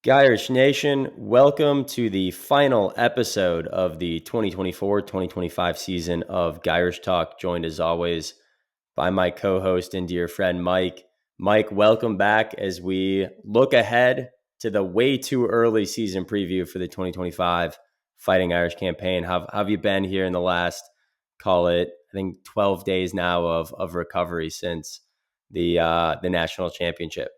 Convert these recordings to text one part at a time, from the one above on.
Gyrish Nation, welcome to the final episode of the 2024-2025 season of Gyrish Talk, joined as always by my co-host and dear friend Mike. Mike, welcome back as we look ahead to the way too early season preview for the 2025 Fighting Irish campaign. How have you been here in the last, call it, I think 12 days now of recovery since the national championship?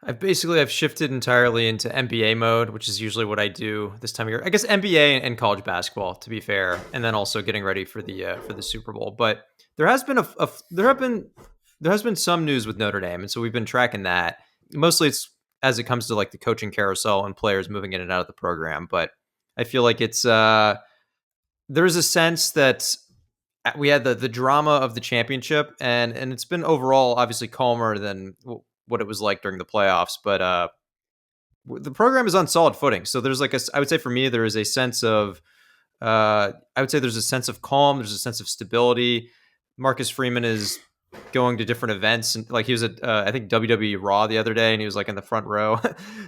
I've shifted entirely into NBA mode, which is usually what I do this time of year. I guess NBA and college basketball, to be fair, and then also getting ready for the Super Bowl. But there has been there has been some news with Notre Dame, and so we've been tracking that. Mostly, it's as it comes to like the coaching carousel and players moving in and out of the program. But I feel like it's there's a sense that we had the drama of the championship, and it's been overall obviously calmer than what it was like during the playoffs. But the program is on solid footing. So there's I would say for me, there is a sense of, I would say there's a sense of calm. There's a sense of stability. Marcus Freeman is going to different events, and like he was at I think WWE Raw the other day, and he was like in the front row.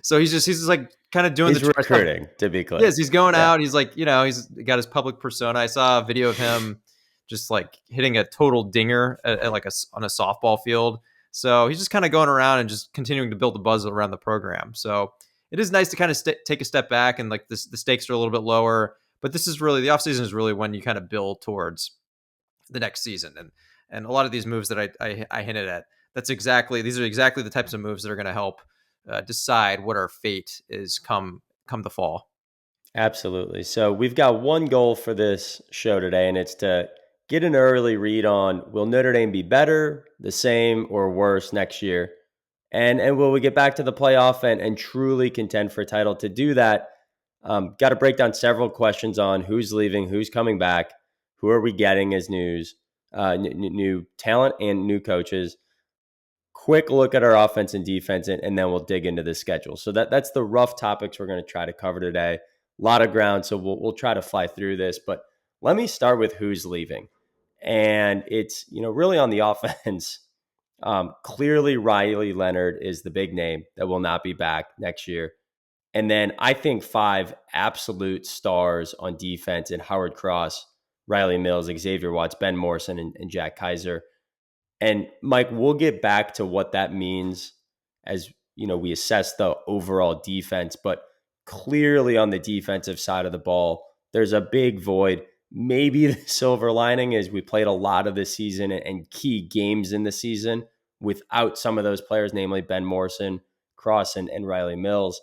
So he's just like kind of doing He's recruiting, to be clear. Yes, he's going Yeah. out. He's like, he's got his public persona. I saw a video of him just like hitting a total dinger at like on a softball field. So he's just kind of going around and just continuing to build the buzz around the program. So it is nice to kind of take a step back, and like the stakes are a little bit lower. But this is really, the offseason is really when you kind of build towards the next season. And a lot of these moves that I hinted at, these are exactly the types of moves that are going to help decide what our fate is come the fall. Absolutely. So we've got one goal for this show today, and it's to get an early read on, will Notre Dame be better, the same, or worse next year? And will we get back to the playoff and truly contend for a title? To do that, got to break down several questions on who's leaving, who's coming back, who are we getting as new talent and new coaches. Quick look at our offense and defense, and then we'll dig into the schedule. So that's the rough topics we're going to try to cover today. A lot of ground, so we'll try to fly through this. But let me start with who's leaving. And it's, really on the offense. Clearly, Riley Leonard is the big name that will not be back next year. And then I think 5 absolute stars on defense in Howard Cross, Riley Mills, Xavier Watts, Ben Morrison, and Jack Kaiser. And Mike, we'll get back to what that means as we assess the overall defense, but clearly on the defensive side of the ball, there's a big void. Maybe the silver lining is we played a lot of the season and key games in the season without some of those players, namely Ben Morrison, Cross, and Riley Mills.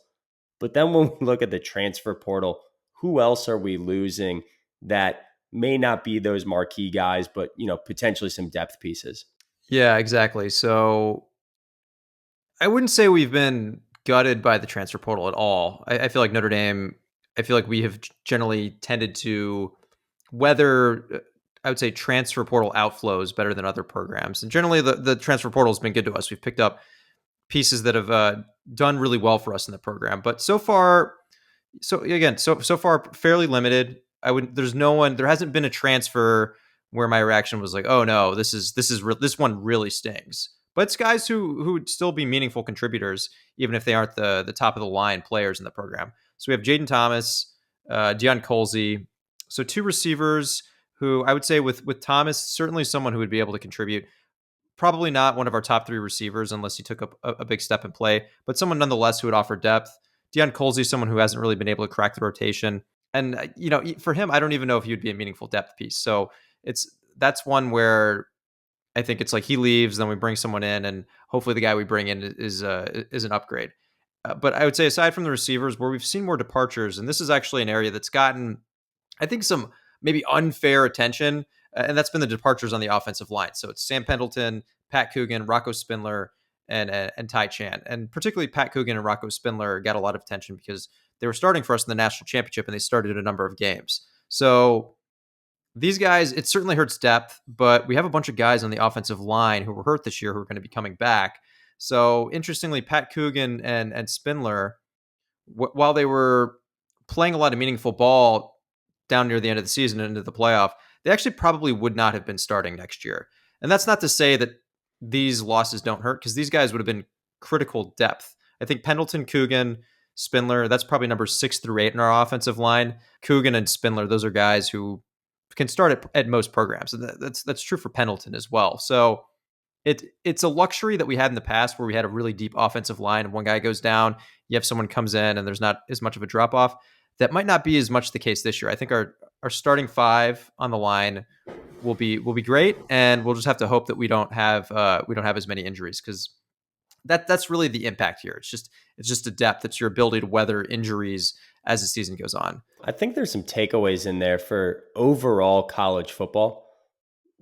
But then when we look at the transfer portal, who else are we losing that may not be those marquee guys, but potentially some depth pieces? Yeah, exactly. So I wouldn't say we've been gutted by the transfer portal at all. I feel like Notre Dame, I feel like we have generally tended to weather, I would say, transfer portal outflows better than other programs. And generally, the transfer portal has been good to us. We've picked up pieces that have done really well for us in the program. But so far, so far, fairly limited. There hasn't been a transfer where my reaction was like, oh no, this one really stings. But it's guys who would still be meaningful contributors, even if they aren't the top of the line players in the program. So we have Jaden Thomas, Deion Colsey. So 2 receivers who I would say with Thomas, certainly someone who would be able to contribute. Probably not one of our top 3 receivers unless he took a big step in play, but someone nonetheless who would offer depth. Deion Colsey, someone who hasn't really been able to crack the rotation. And, for him, I don't even know if he would be a meaningful depth piece. So that's one where I think it's like he leaves, then we bring someone in, and hopefully the guy we bring in is an upgrade. But I would say aside from the receivers, where we've seen more departures, and this is actually an area that's gotten, I think, some maybe unfair attention, and that's been the departures on the offensive line. So it's Sam Pendleton, Pat Coogan, Rocco Spindler, and Ty Chan. And particularly Pat Coogan and Rocco Spindler got a lot of attention because they were starting for us in the national championship, and they started a number of games. So these guys, it certainly hurts depth, but we have a bunch of guys on the offensive line who were hurt this year who are going to be coming back. So interestingly, Pat Coogan and Spindler, while they were playing a lot of meaningful ball down near the end of the season and into the playoff, they actually probably would not have been starting next year. And that's not to say that these losses don't hurt, because these guys would have been critical depth. I think Pendleton, Coogan, Spindler, that's probably numbers 6 through 8 in our offensive line. Coogan and Spindler, those are guys who can start at most programs. And that's true for Pendleton as well. So it's a luxury that we had in the past where we had a really deep offensive line and one guy goes down, you have someone comes in and there's not as much of a drop off. That might not be as much the case this year. I think our starting five on the line will be great, and we'll just have to hope that we don't have as many injuries because that's really the impact here. It's just a depth. It's your ability to weather injuries as the season goes on. I think there's some takeaways in there for overall college football.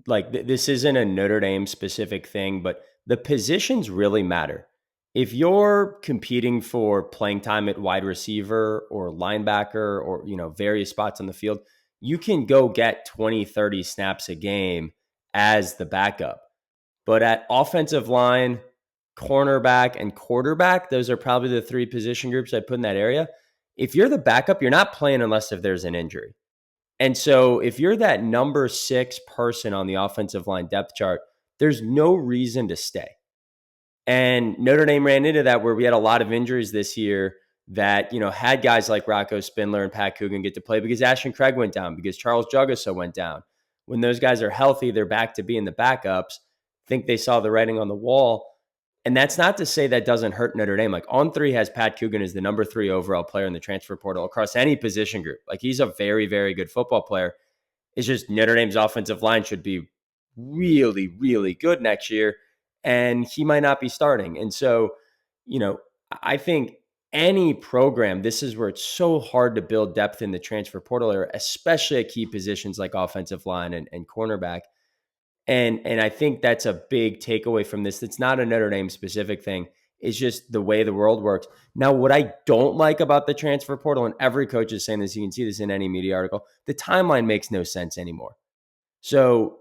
Like this isn't a Notre Dame specific thing, but the positions really matter. If you're competing for playing time at wide receiver or linebacker or, various spots on the field, you can go get 20, 30 snaps a game as the backup. But at offensive line, cornerback, and quarterback, those are probably the three position groups I'd put in that area. If you're the backup, you're not playing unless if there's an injury. And so if you're that number 6 person on the offensive line depth chart, there's no reason to stay. And Notre Dame ran into that where we had a lot of injuries this year that, had guys like Rocco Spindler and Pat Coogan get to play because Ashton Craig went down, because Charles Jugaso went down. When those guys are healthy, they're back to being the backups. I think they saw the writing on the wall. And that's not to say that doesn't hurt Notre Dame. Like On3 has Pat Coogan as the number 3 overall player in the transfer portal across any position group. Like he's a very, very good football player. It's just Notre Dame's offensive line should be really, really good next year. And he might not be starting. And so, I think any program, this is where it's so hard to build depth in the transfer portal area, especially at key positions like offensive line and cornerback. And I think that's a big takeaway from this. It's not a Notre Dame specific thing. It's just the way the world works. Now, what I don't like about the transfer portal, and every coach is saying this, you can see this in any media article, the timeline makes no sense anymore. So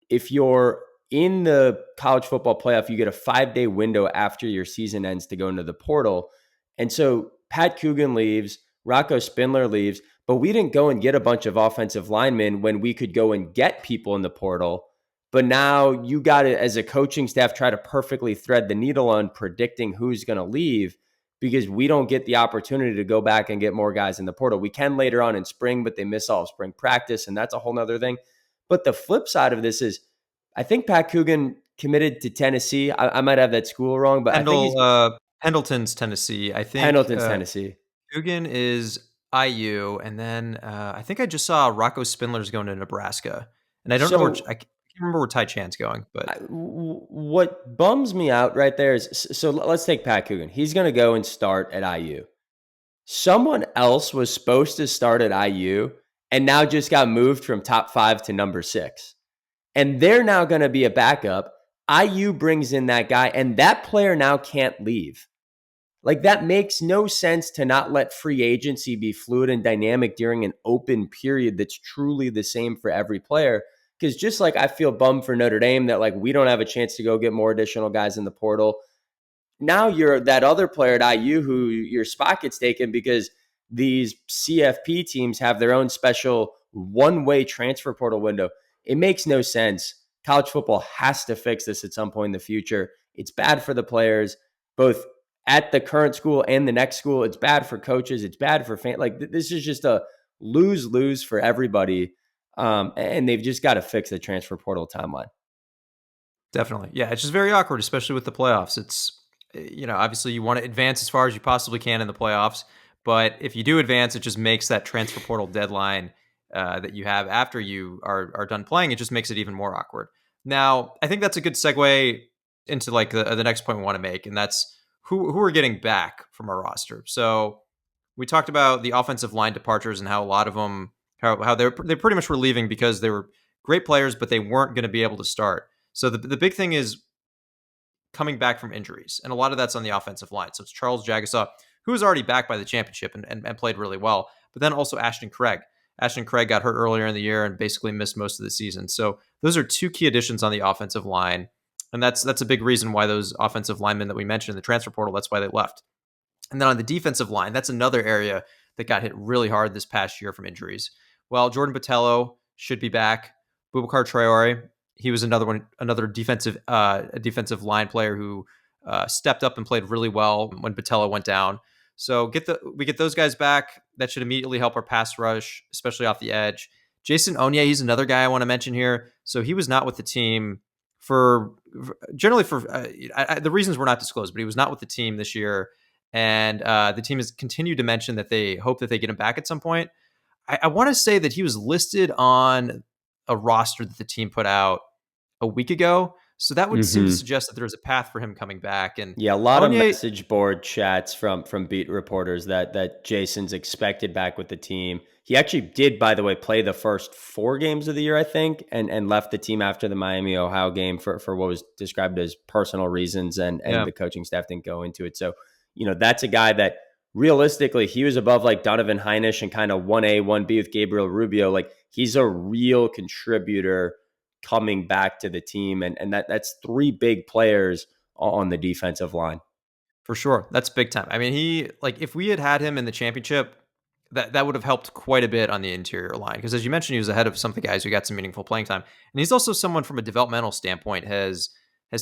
if you're in the college football playoff, you get a 5-day window after your season ends to go into the portal. And so Pat Coogan leaves, Rocco Spindler leaves, but we didn't go and get a bunch of offensive linemen when we could go and get people in the portal. But now you got to, as a coaching staff, try to perfectly thread the needle on predicting who's going to leave because we don't get the opportunity to go back and get more guys in the portal. We can later on in spring, but they miss all of spring practice, and that's a whole nother thing. But the flip side of this is I think Pat Coogan committed to Tennessee. I might have that school wrong, but I think he's Pendleton's Tennessee. I think Pendleton's Tennessee. Coogan is IU, and then I think I just saw Rocco Spindler's going to Nebraska, and I don't know where I can't remember where Ty Chan's going. But what bums me out right there is so let's take Pat Coogan. He's going to go and start at IU. Someone else was supposed to start at IU and now just got moved from top 5 to number 6. And they're now going to be a backup. IU brings in that guy, and that player now can't leave. Like, that makes no sense to not let free agency be fluid and dynamic during an open period that's truly the same for every player. Because just like I feel bummed for Notre Dame that, like, we don't have a chance to go get more additional guys in the portal. Now you're that other player at IU who your spot gets taken because these CFP teams have their own special one-way transfer portal window. It makes no sense. College football has to fix this at some point in the future. It's bad for the players, both at the current school and the next school. It's bad for coaches. It's bad for fans. Like, this is just a lose-lose for everybody. And they've just got to fix the transfer portal timeline. Definitely. Yeah, it's just very awkward, especially with the playoffs. It's, obviously you want to advance as far as you possibly can in the playoffs. But if you do advance, it just makes that transfer portal deadline that you have after you are done playing, it just makes it even more awkward. Now, I think that's a good segue into like the next point we want to make, and that's who are getting back from our roster. So we talked about the offensive line departures and how a lot of them, how they pretty much were leaving because they were great players, but they weren't going to be able to start. So the big thing is coming back from injuries, and a lot of that's on the offensive line. So it's Charles Jagasaw, who was already back by the championship and played really well, but then also Ashton Craig. Ashton Craig got hurt earlier in the year and basically missed most of the season. So those are 2 key additions on the offensive line. And that's a big reason why those offensive linemen that we mentioned in the transfer portal, that's why they left. And then on the defensive line, that's another area that got hit really hard this past year from injuries. Well, Jordan Botelho should be back. Boubacar Traore, he was another defensive line player who stepped up and played really well when Botelho went down. So we get those guys back. That should immediately help our pass rush, especially off the edge. Jason Onye, he's another guy I want to mention here. So he was not with the team for generally for the reasons were not disclosed, but he was not with the team this year, and the team has continued to mention that they hope that they get him back at some point. I want to say that he was listed on a roster that the team put out a week ago, so that would seem to Hmm. suggest that there's a path for him coming back. And Yeah, a lot of Onye, message board chats from beat reporters that Jason's expected back with the team. He actually did, by the way, play the first 4 games of the year, I think, and left the team after the Miami Ohio game for what was described as personal reasons, and yeah, the coaching staff didn't go into it. So, that's a guy that realistically he was above like Donovan Heinisch and kind of 1A, 1B with Gabriel Rubio. Like he's a real contributor coming back to the team, and that's 3 big players on the defensive line. for sure. That's big time. I mean, he like if we had him in the championship, that would have helped quite a bit on the interior line because as you mentioned, he was ahead of some of the guys who got some meaningful playing time, and he's also someone from a developmental standpoint has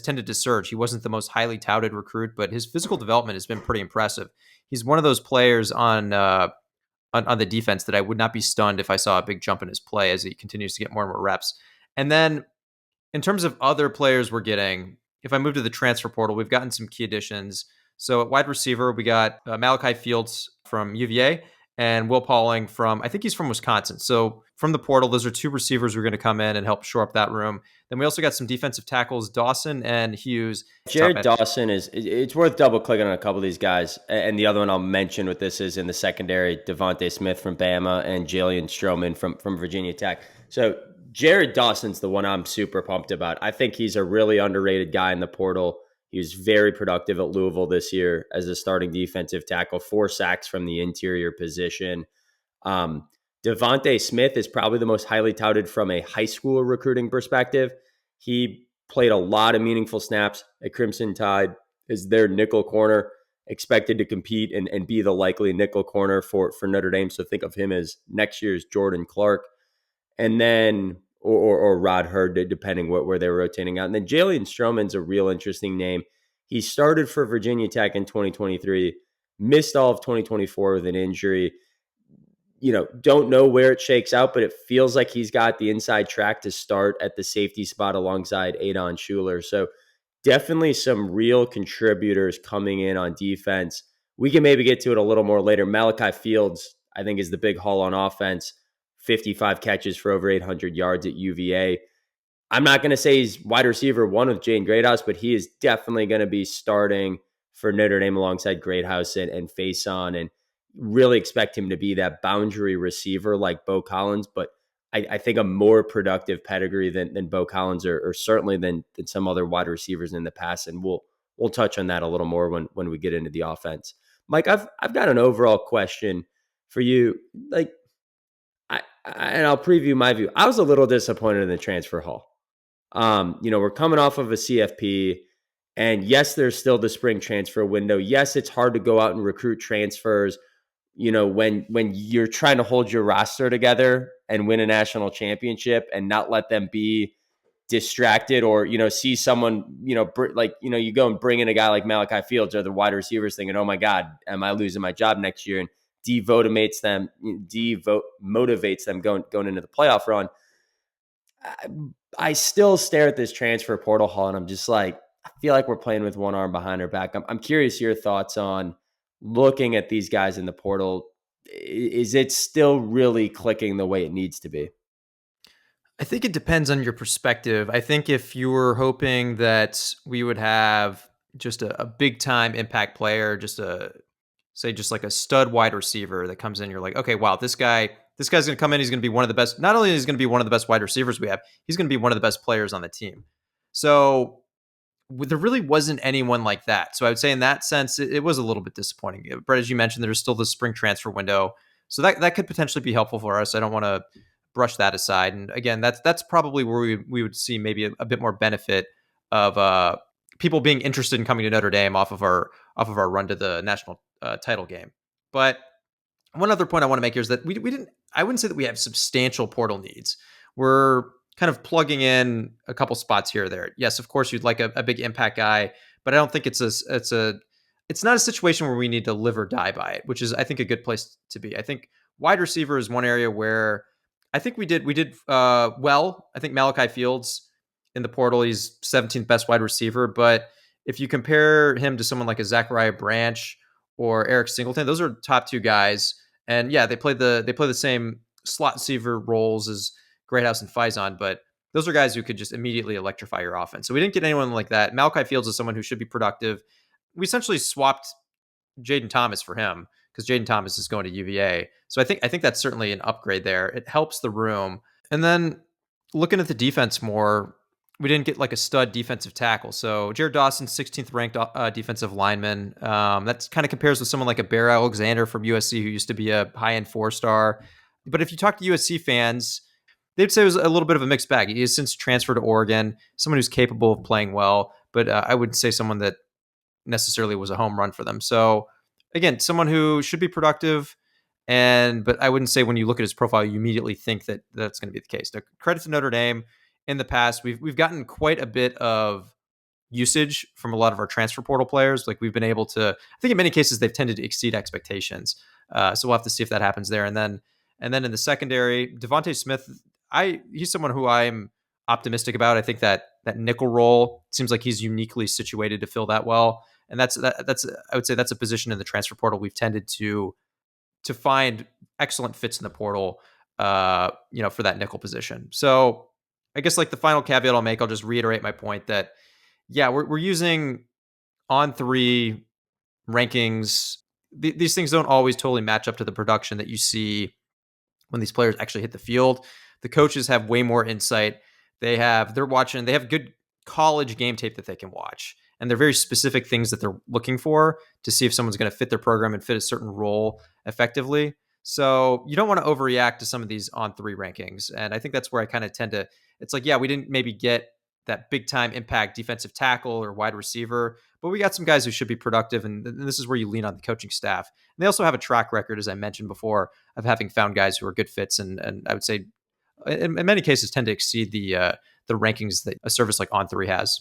tended to surge. He wasn't the most highly touted recruit, but his physical development has been pretty impressive. He's one of those players on the defense that I would not be stunned if I saw a big jump in his play as he continues to get more and more reps. And then in terms of other players we're getting, if I move to the transfer portal, we've gotten some key additions. So at wide receiver, we got Malachi Fields from UVA and Will Pauling from, I think he's from Wisconsin. So from the portal, those are 2 receivers who are going to come in and help shore up that room. Then we also got some defensive tackles, Dawson and Hughes. Tough Jared edge. Dawson it's worth double clicking on a couple of these guys. And the other one I'll mention with this is in the secondary, Devontae Smith from Bama and Jalen Stroman from Virginia Tech. So Jared Dawson's the one I'm super pumped about. I think he's a really underrated guy in the portal. He was very productive at Louisville this year as a starting defensive tackle, 4 sacks from the interior position. Um, Devontae Smith is probably the most highly touted from a high school recruiting perspective. He played a lot of meaningful snaps at Crimson Tide as their nickel corner, expected to compete and be the likely nickel corner for Notre Dame. So think of him as next year's Jordan Clark. And then, or Rod Hurd, depending where they were rotating out. And then Jalen Stroman's a real interesting name. He started for Virginia Tech in 2023, missed all of 2024 with an injury. Don't know where it shakes out, but it feels like he's got the inside track to start at the safety spot alongside Adon Schuler. So definitely some real contributors coming in on defense. We can maybe get to it a little more later. Malachi Fields, I think, is the big haul on offense. 55 catches for over 800 yards at UVA. I'm not going to say he's wide receiver 1 with Jane Greathouse, but he is definitely going to be starting for Notre Dame alongside Greathouse and Faison, and really expect him to be that boundary receiver like Bo Collins, but I think a more productive pedigree than Bo Collins or certainly than some other wide receivers in the past. And we'll touch on that a little more when we get into the offense. Mike, I've got an overall question for you. Like and I'll preview my view. I was a little disappointed in the transfer haul. We're coming off of a CFP, and yes, there's still the spring transfer window. Yes, it's hard to go out and recruit transfers. When you're trying to hold your roster together and win a national championship and not let them be distracted or see someone you go and bring in a guy like Malachi Fields or the wide receivers thinking, oh my God, am I losing my job next year, and demotivates them going into the playoff run. I still stare at this transfer portal haul and I'm just like, I feel like we're playing with one arm behind our back. I'm curious your thoughts on looking at these guys in the portal. Is it still really clicking the way it needs to be? I think it depends on your perspective. I think if you were hoping that we would have just a big time impact player, just a say just like a stud wide receiver that comes in, you're like, okay, wow, this guy's going to come in. He's going to be one of the best. Not only is he going to be one of the best wide receivers we have, he's going to be one of the best players on the team. So there really wasn't anyone like that. So I would say in that sense, it was a little bit disappointing. Brett, as you mentioned, there's still the spring transfer window, so that could potentially be helpful for us. I don't want to brush that aside. And again, that's probably where we would see maybe a bit more benefit of people being interested in coming to Notre Dame off of our run to the national title game. But one other point I want to make here is that we didn't. I wouldn't say that we have substantial portal needs. We're kind of plugging in a couple spots here or there. Yes, of course, you'd like a big impact guy, but I don't think it's a it's not a situation where we need to live or die by it, which is I think a good place to be. I think wide receiver is one area where I think we did well. I think Malachi Fields in the portal, he's 17th best wide receiver, but if you compare him to someone like a Zachariah Branch or Eric Singleton, those are top two guys. And yeah, they play the same slot receiver roles as Greathouse and Faison, but those are guys who could just immediately electrify your offense. So we didn't get anyone like that. Malachi Fields is someone who should be productive. We essentially swapped Jaden Thomas for him because Jaden Thomas is going to UVA. So I think that's certainly an upgrade there. It helps the room. And then looking at the defense more, we didn't get like a stud defensive tackle. So Jared Dawson, 16th ranked defensive lineman. That kind of compares with someone like a Bear Alexander from USC, who used to be a high end 4-star. But if you talk to USC fans, they'd say it was a little bit of a mixed bag. He has since transferred to Oregon, someone who's capable of playing well, but I wouldn't say someone that necessarily was a home run for them. So again, someone who should be productive, but I wouldn't say when you look at his profile, you immediately think that that's going to be the case. Now, credit to Notre Dame. In the past, we've gotten quite a bit of usage from a lot of our transfer portal players. Like we've been able to, I think in many cases they've tended to exceed expectations. So we'll have to see if that happens there. And then in the secondary, Devontae Smith, he's someone who I'm optimistic about. I think that nickel role seems like he's uniquely situated to fill that well. And that's I would say that's a position in the transfer portal we've tended to find excellent fits in the portal, for that nickel position. So I guess like the final caveat I'll make, I'll just reiterate my point that yeah, we're using on three rankings. These things don't always totally match up to the production that you see when these players actually hit the field. The coaches have way more insight. They have good college game tape that they can watch. And they're very specific things that they're looking for to see if someone's going to fit their program and fit a certain role effectively. So you don't want to overreact to some of these on three rankings. And I think that's where I kind of tend to, it's like, yeah, we didn't maybe get that big time impact defensive tackle or wide receiver, but we got some guys who should be productive. And this is where you lean on the coaching staff. And they also have a track record, as I mentioned before, of having found guys who are good fits. And I would say in many cases tend to exceed the rankings that a service like On Three has.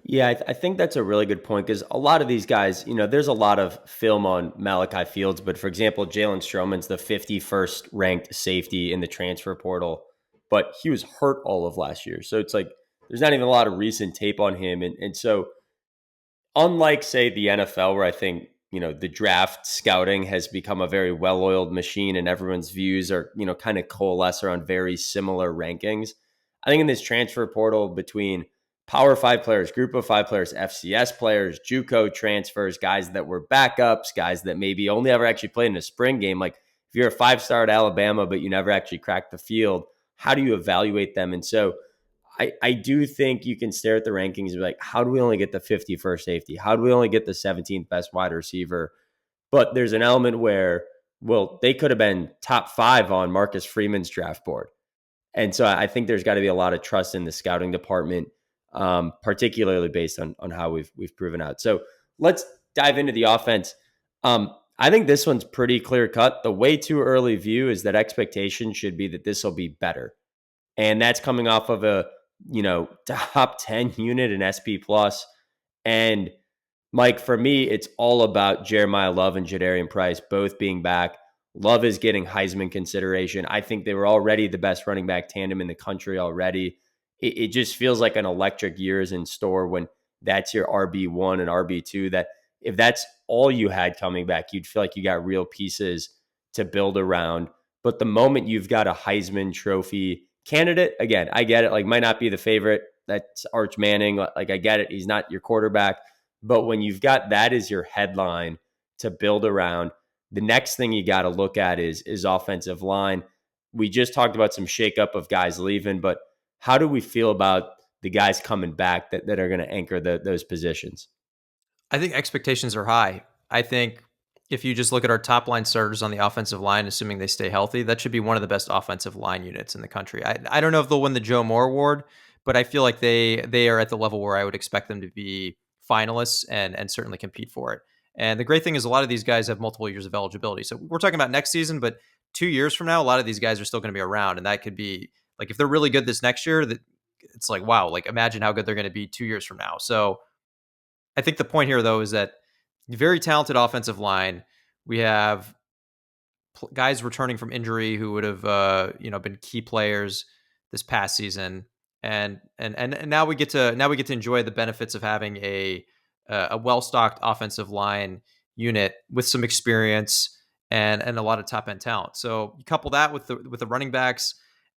Yeah, I think that's a really good point because a lot of these guys, there's a lot of film on Malachi Fields, but for example, Jalen Stroman's the 51st ranked safety in the transfer portal, but he was hurt all of last year. So it's like there's not even a lot of recent tape on him. And so, unlike, say, the NFL, where I think, the draft scouting has become a very well oiled machine and everyone's views are, kind of coalesce around very similar rankings. I think in this transfer portal between Power Five players, Group of Five players, FCS players, JUCO transfers, guys that were backups, guys that maybe only ever actually played in a spring game. Like if you're a 5-star at Alabama, but you never actually cracked the field, how do you evaluate them? And so I do think you can stare at the rankings and be like, how do we only get the 51st safety? How do we only get the 17th best wide receiver? But there's an element where, well, they could have been top 5 on Marcus Freeman's draft board. And so I think there's got to be a lot of trust in the scouting department, particularly based on how we've proven out. So let's dive into the offense. I think this one's pretty clear cut. The way too early view is that expectation should be that this will be better. And that's coming off of a, top 10 unit in SP plus. And Mike, for me, it's all about Jeremiah Love and Jadarian Price both being back. Love is getting Heisman consideration. I think they were already the best running back tandem in the country already. It just feels like an electric year is in store when that's your RB1 and RB2. That if that's all you had coming back, you'd feel like you got real pieces to build around. But the moment you've got a Heisman Trophy candidate, again, I get it, like might not be the favorite. That's Arch Manning. Like I get it. He's not your quarterback. But when you've got that as your headline to build around, the next thing you got to look at is offensive line. We just talked about some shakeup of guys leaving, but how do we feel about the guys coming back that are going to anchor those positions? I think expectations are high. I think if you just look at our top line starters on the offensive line, assuming they stay healthy, that should be one of the best offensive line units in the country. I don't know if they'll win the Joe Moore Award, but I feel like they are at the level where I would expect them to be finalists and certainly compete for it. And the great thing is a lot of these guys have multiple years of eligibility. So we're talking about next season, but 2 years from now, a lot of these guys are still going to be around. And that could be like, if they're really good this next year, that it's like, wow, like imagine how good they're going to be 2 years from now. So I think the point here though, is that very talented offensive line. We have guys returning from injury who would have been key players this past season, and now we get to enjoy the benefits of having a well stocked offensive line unit with some experience and a lot of top end talent. So you couple that with the running backs,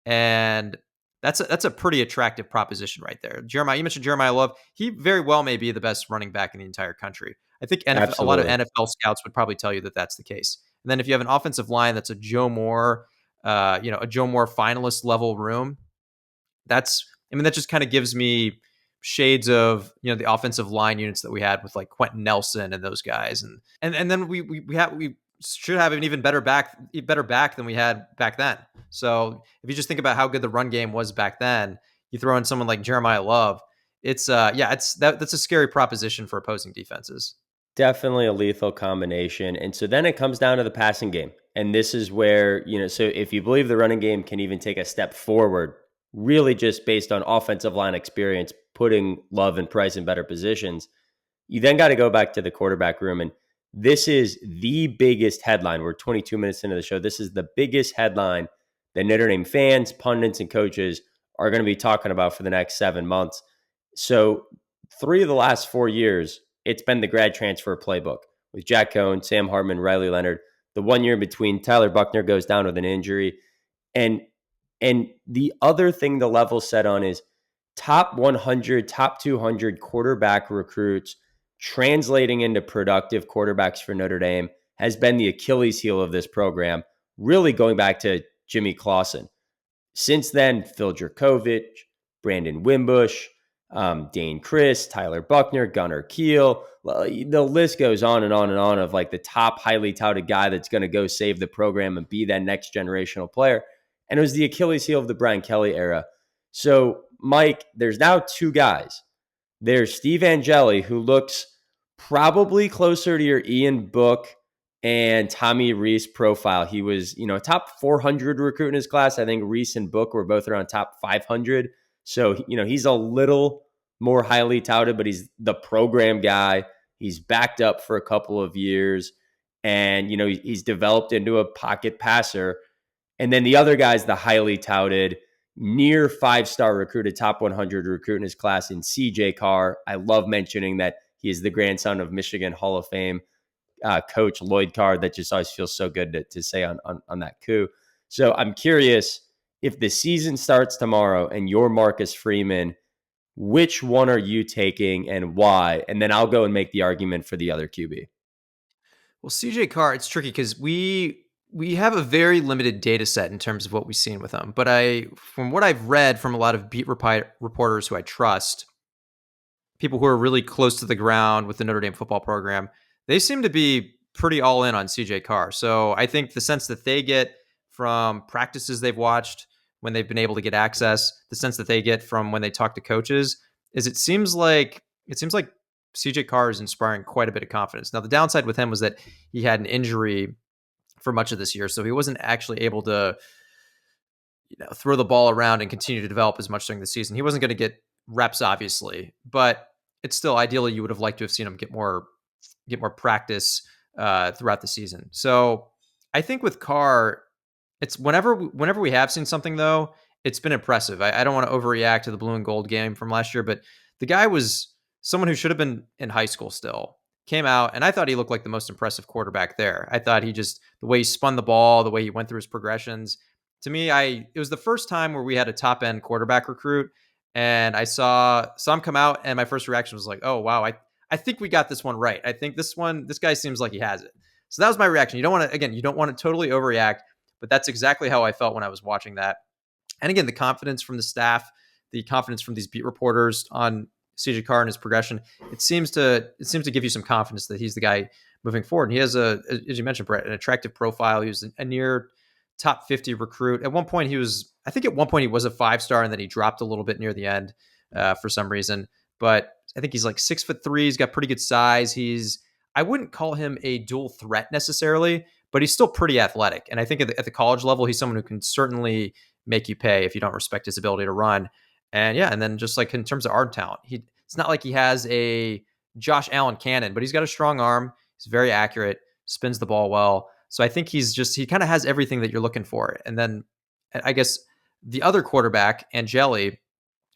and that's a pretty attractive proposition right there. Jeremiah, you mentioned Jeremiah Love. He very well may be the best running back in the entire country. I think a lot of Absolutely. NFL scouts would probably tell you that that's the case. And then if you have an offensive line that's a Joe Moore, a Joe Moore finalist level room, that just kind of gives me shades of the offensive line units that we had with like Quentin Nelson and those guys, and then we should have an even better back than we had back then. So if you just think about how good the run game was back then, you throw in someone like Jeremiah Love, that's a scary proposition for opposing defenses. Definitely a lethal combination. And so then it comes down to the passing game. And this is where, so if you believe the running game can even take a step forward, really just based on offensive line experience, putting Love and Price in better positions, you then got to go back to the quarterback room. And this is the biggest headline. We're 22 minutes into the show. This is the biggest headline that Notre Dame fans, pundits, and coaches are going to be talking about for the next 7 months. So 3 of the last 4 years, it's been the grad transfer playbook with Jack Cohn, Sam Hartman, Riley Leonard. The 1 year in between, Tyler Buckner goes down with an injury. And the other thing the level set on is top 100, top 200 quarterback recruits translating into productive quarterbacks for Notre Dame has been the Achilles heel of this program, really going back to Jimmy Clausen. Since then, Phil Jerkovich, Brandon Wimbush, Dane Chris, Tyler Buckner, Gunnar Keel. The list goes on and on and on of like the top highly touted guy that's going to go save the program and be that next generational player. And it was the Achilles heel of the Brian Kelly era. So, Mike, there's now two guys. There's Steve Angeli, who looks probably closer to your Ian Book and Tommy Rees profile. He was, a top 400 recruit in his class. I think Rees and Book were both around top 500. So, he's a little more highly touted, but he's the program guy. He's backed up for a couple of years and, he's developed into a pocket passer. And then the other guy's the highly touted, near 5-star recruit, a top 100 recruit in his class in CJ Carr. I love mentioning that he is the grandson of Michigan Hall of Fame coach Lloyd Carr. That just always feels so good to say on that coup. So I'm curious, if the season starts tomorrow and you're Marcus Freeman, which one are you taking and why? And then I'll go and make the argument for the other QB. Well, CJ Carr, it's tricky because we have a very limited data set in terms of what we've seen with him. But from what I've read from a lot of beat reporters who I trust, people who are really close to the ground with the Notre Dame football program, they seem to be pretty all in on CJ Carr. So I think the sense that they get from practices they've watched when they've been able to get access, the sense that they get from when they talk to coaches, is it seems like CJ Carr is inspiring quite a bit of confidence. Now, the downside with him was that he had an injury for much of this year, so he wasn't actually able to throw the ball around and continue to develop as much during the season. He wasn't going to get reps, obviously, but it's still ideally you would have liked to have seen him get more practice throughout the season. So I think with Carr, it's whenever we have seen something, though, it's been impressive. I don't want to overreact to the blue and gold game from last year, but the guy was someone who should have been in high school still. Came out, and I thought he looked like the most impressive quarterback there. I thought the way he spun the ball, the way he went through his progressions. To me, it was the first time where we had a top end quarterback recruit, and I saw some come out, and my first reaction was like, "Oh wow, I think we got this one right. I think this guy seems like he has it." So that was my reaction. You don't want to totally overreact, but that's exactly how I felt when I was watching that. And again, the confidence from the staff, the confidence from these beat reporters on CJ Carr and his progression, it seems to give you some confidence that he's the guy moving forward. And he has as you mentioned, Brett, an attractive profile. He was a near top 50 recruit. At one point he was a 5-star, and then he dropped a little bit near the end for some reason. But I think he's like 6'3". He's got pretty good size. I wouldn't call him a dual threat necessarily, but he's still pretty athletic. And I think at the college level, he's someone who can certainly make you pay if you don't respect his ability to run. And yeah, and then just like in terms of arm talent, it's not like he has a Josh Allen cannon, but he's got a strong arm. He's very accurate, spins the ball well. So I think he kind of has everything that you're looking for. And then I guess the other quarterback, Angeli,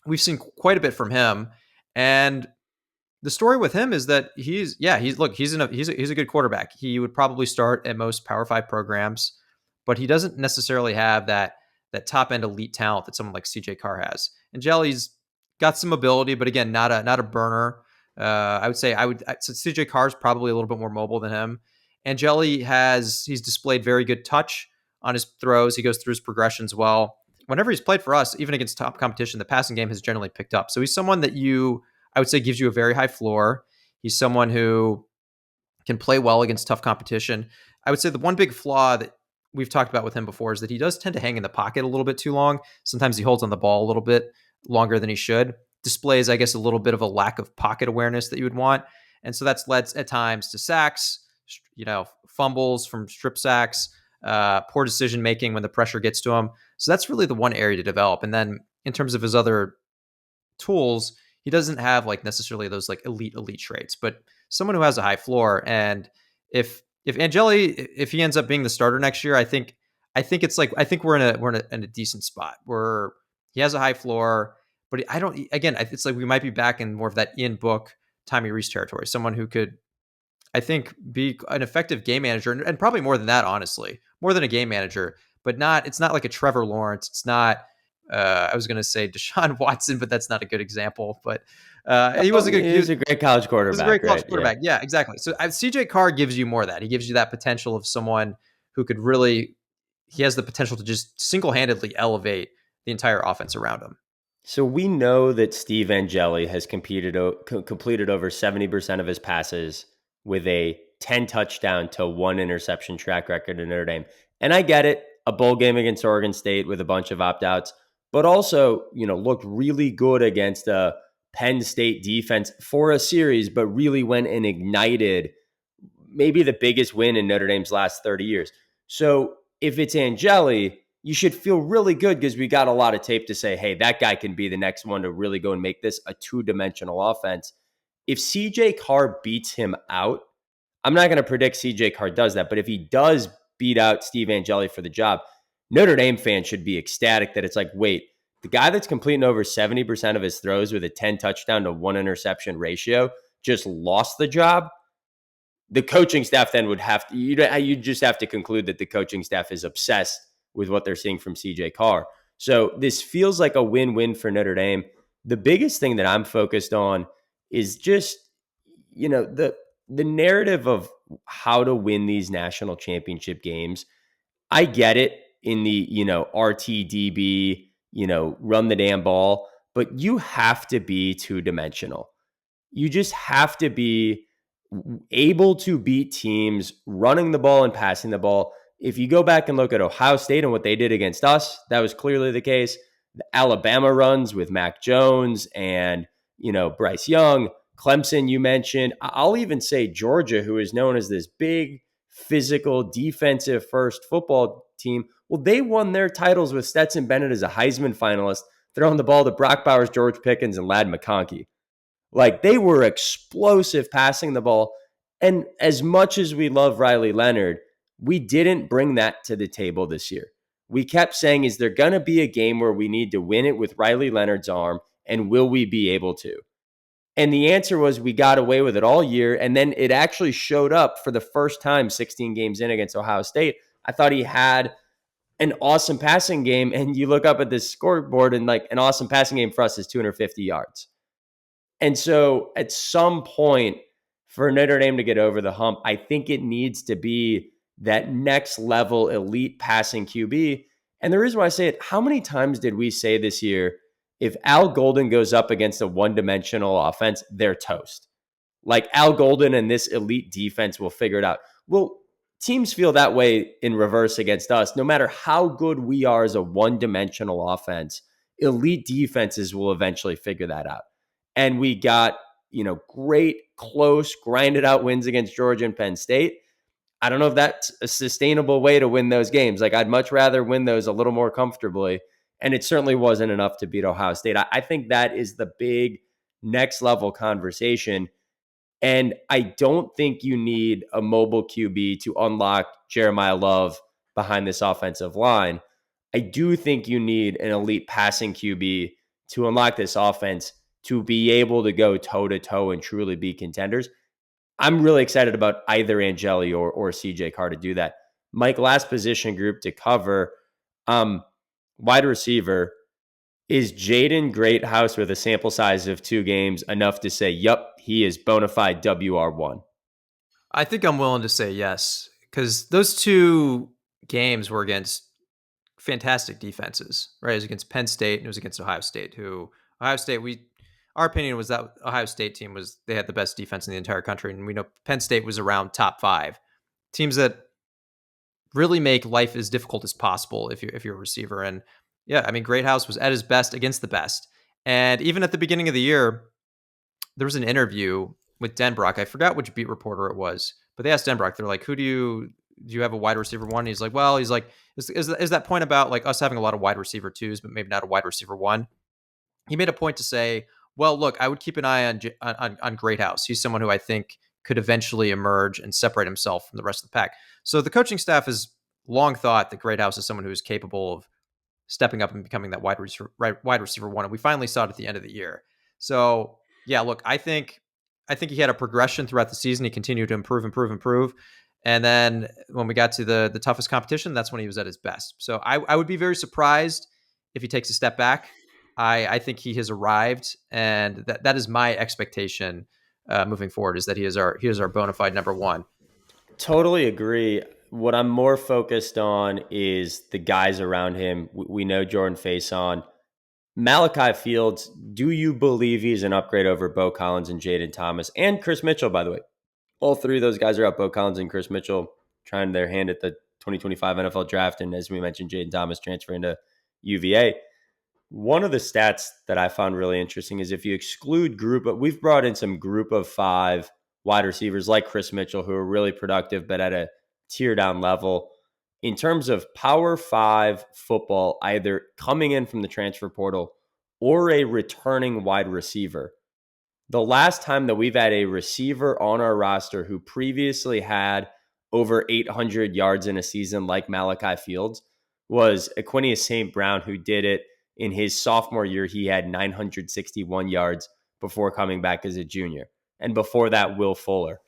we've seen quite a bit from him. And the story with him is that he's a good quarterback. He would probably start at most Power 5 programs, but he doesn't necessarily have that top end elite talent that someone like CJ Carr has. And Jelly's got some ability, but again, not a burner. I would say so CJ Carr is probably a little bit more mobile than him. And he's displayed very good touch on his throws. He goes through his progressions well. Whenever he's played for us, even against top competition, the passing game has generally picked up. So he's someone that I would say gives you a very high floor. He's someone who can play well against tough competition. I would say the one big flaw that we've talked about with him before is that he does tend to hang in the pocket a little bit too long. Sometimes he holds on the ball a little bit longer than he should. Displays, I guess, a little bit of a lack of pocket awareness that you would want. And so that's led at times to sacks, fumbles from strip sacks, poor decision making when the pressure gets to him. So that's really the one area to develop. And then in terms of his other tools, he doesn't have like necessarily those like elite traits, but someone who has a high floor. And if Angeli, if he ends up being the starter next year, I think it's like I think we're in a decent spot where he has a high floor, but I don't again it's like we might be back in more of that in book Tommy Reese territory, someone who could I think be an effective game manager and probably more than that, honestly, more than a game manager, but it's not like a Trevor Lawrence. It's not, I was going to say Deshaun Watson, but that's not a good example, but Oh, he was a great college he was a great quarterback, college right? Yeah. quarterback. Yeah, exactly. So CJ Carr gives you more of that. He gives you that potential of someone who could really, he has the potential to just single-handedly elevate the entire offense around him. So we know that Steve Angeli has completed over 70% of his passes with a 10 touchdown to 1 interception track record in Notre Dame. And I get it, a bowl game against Oregon State with a bunch of opt-outs, but also, looked really good against a Penn State defense for a series, but really went and ignited maybe the biggest win in Notre Dame's last 30 years. So if it's Angeli, you should feel really good because we got a lot of tape to say, hey, that guy can be the next one to really go and make this a two-dimensional offense. If CJ Carr beats him out, I'm not going to predict CJ Carr does that, but if he does beat out Steve Angeli for the job, Notre Dame fans should be ecstatic that it's like, wait, the guy that's completing over 70% of his throws with a 10 touchdown to 1 interception ratio just lost the job. The coaching staff then would have to, you just have to conclude that the coaching staff is obsessed with what they're seeing from CJ Carr. So this feels like a win-win for Notre Dame. The biggest thing that I'm focused on is just, the narrative of how to win these national championship games. I get it in the, RTDB, run the damn ball, but you have to be two-dimensional. You just have to be able to beat teams running the ball and passing the ball. If you go back and look at Ohio State and what they did against us, that was clearly the case. The Alabama runs with Mac Jones and, Bryce Young, Clemson, you mentioned. I'll even say Georgia, who is known as this big, physical, defensive first football team. Well, they won their titles with Stetson Bennett as a Heisman finalist, throwing the ball to Brock Bowers, George Pickens, and Ladd McConkey. Like they were explosive passing the ball. And as much as we love Riley Leonard, we didn't bring that to the table this year. We kept saying, is there going to be a game where we need to win it with Riley Leonard's arm? And will we be able to? And the answer was we got away with it all year. And then it actually showed up for the first time 16 games in against Ohio State. I thought he had an awesome passing game. And you look up at this scoreboard and like an awesome passing game for us is 250 yards. And so at some point for Notre Dame to get over the hump, I think it needs to be that next level elite passing QB. And the reason why I say it, how many times did we say this year, if Al Golden goes up against a one-dimensional offense, they're toast. Like Al Golden and this elite defense will figure it out. Well, teams feel that way in reverse against us. No matter how good we are as a one-dimensional offense, elite defenses will eventually figure that out. And we got, great, close, grinded out wins against Georgia and Penn State. I don't know if that's a sustainable way to win those games. Like I'd much rather win those a little more comfortably. And it certainly wasn't enough to beat Ohio State. I think that is the big next level conversation. And I don't think you need a mobile QB to unlock Jeremiah Love behind this offensive line. I do think you need an elite passing QB to unlock this offense to be able to go toe to toe and truly be contenders. I'm really excited about either Angeli or CJ Carr to do that. Mike, last position group to cover, um, wide receiver. Is Jaden Greathouse with a sample size of 2 games enough to say, yup, he is bona fide WR1? I think I'm willing to say yes, because those two games were against fantastic defenses, right? It was against Penn State and it was against Ohio State, who Ohio State, our opinion was that Ohio State team they had the best defense in the entire country. And we know Penn State was around top 5 teams that really make life as difficult as possible if you're a receiver. And yeah, I mean, Greathouse was at his best against the best. And even at the beginning of the year, there was an interview with Denbrock. I forgot which beat reporter it was, but they asked Denbrock, they're like, who do you have a wide receiver one? And he's like, well, is that point about like us having a lot of wide receiver twos, but maybe not a wide receiver one? He made a point to say, well, look, I would keep an eye on Greathouse. He's someone who I think could eventually emerge and separate himself from the rest of the pack. So the coaching staff has long thought that Greathouse is someone who is capable of stepping up and becoming that wide receiver one. And we finally saw it at the end of the year. So yeah, look, I think he had a progression throughout the season. He continued to improve. And then when we got to the toughest competition, that's when he was at his best. So I would be very surprised if he takes a step back. I think he has arrived, and that is my expectation moving forward, is that he is our bona fide number one. Totally agree. What I'm more focused on is the guys around him. We know Jordan Faison. Malachi Fields, do you believe he's an upgrade over Bo Collins and Jaden Thomas and Chris Mitchell, by the way? All three of those guys are out. Bo Collins and Chris Mitchell trying their hand at the 2025 NFL draft. And as we mentioned, Jaden Thomas transferring to UVA. One of the stats that I found really interesting is if you exclude but we've brought in some group of 5 wide receivers like Chris Mitchell, who are really productive, but at a tier down level. In terms of Power 5 football, either coming in from the transfer portal or a returning wide receiver, the last time that we've had a receiver on our roster who previously had over 800 yards in a season like Malachi Fields was Equanius St. Brown, who did it in his sophomore year. He had 961 yards before coming back as a junior. And before that, Will Fuller.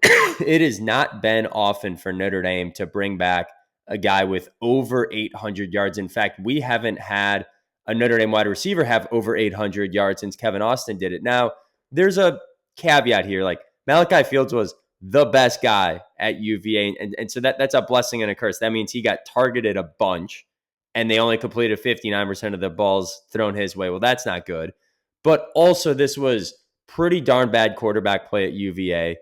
It has not been often for Notre Dame to bring back a guy with over 800 yards. In fact, we haven't had a Notre Dame wide receiver have over 800 yards since Kevin Austin did it. Now, there's a caveat here. Like, Malachi Fields was the best guy at UVA. And so that's a blessing and a curse. That means he got targeted a bunch and they only completed 59% of the balls thrown his way. Well, that's not good. But also, this was pretty darn bad quarterback play at UVA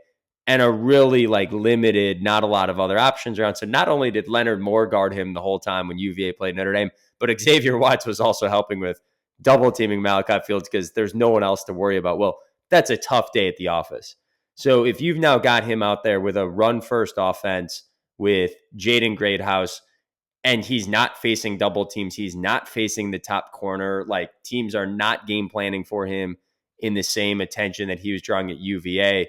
and a really limited, not a lot of other options around. So not only did Leonard Moore guard him the whole time when UVA played Notre Dame, but Xavier Watts was also helping with double teaming Malachi Fields because there's no one else to worry about. Well, that's a tough day at the office. So if you've now got him out there with a run first offense with Jaden Greathouse, and he's not facing double teams, he's not facing the top corner, teams are not game planning for him in the same attention that he was drawing at UVA.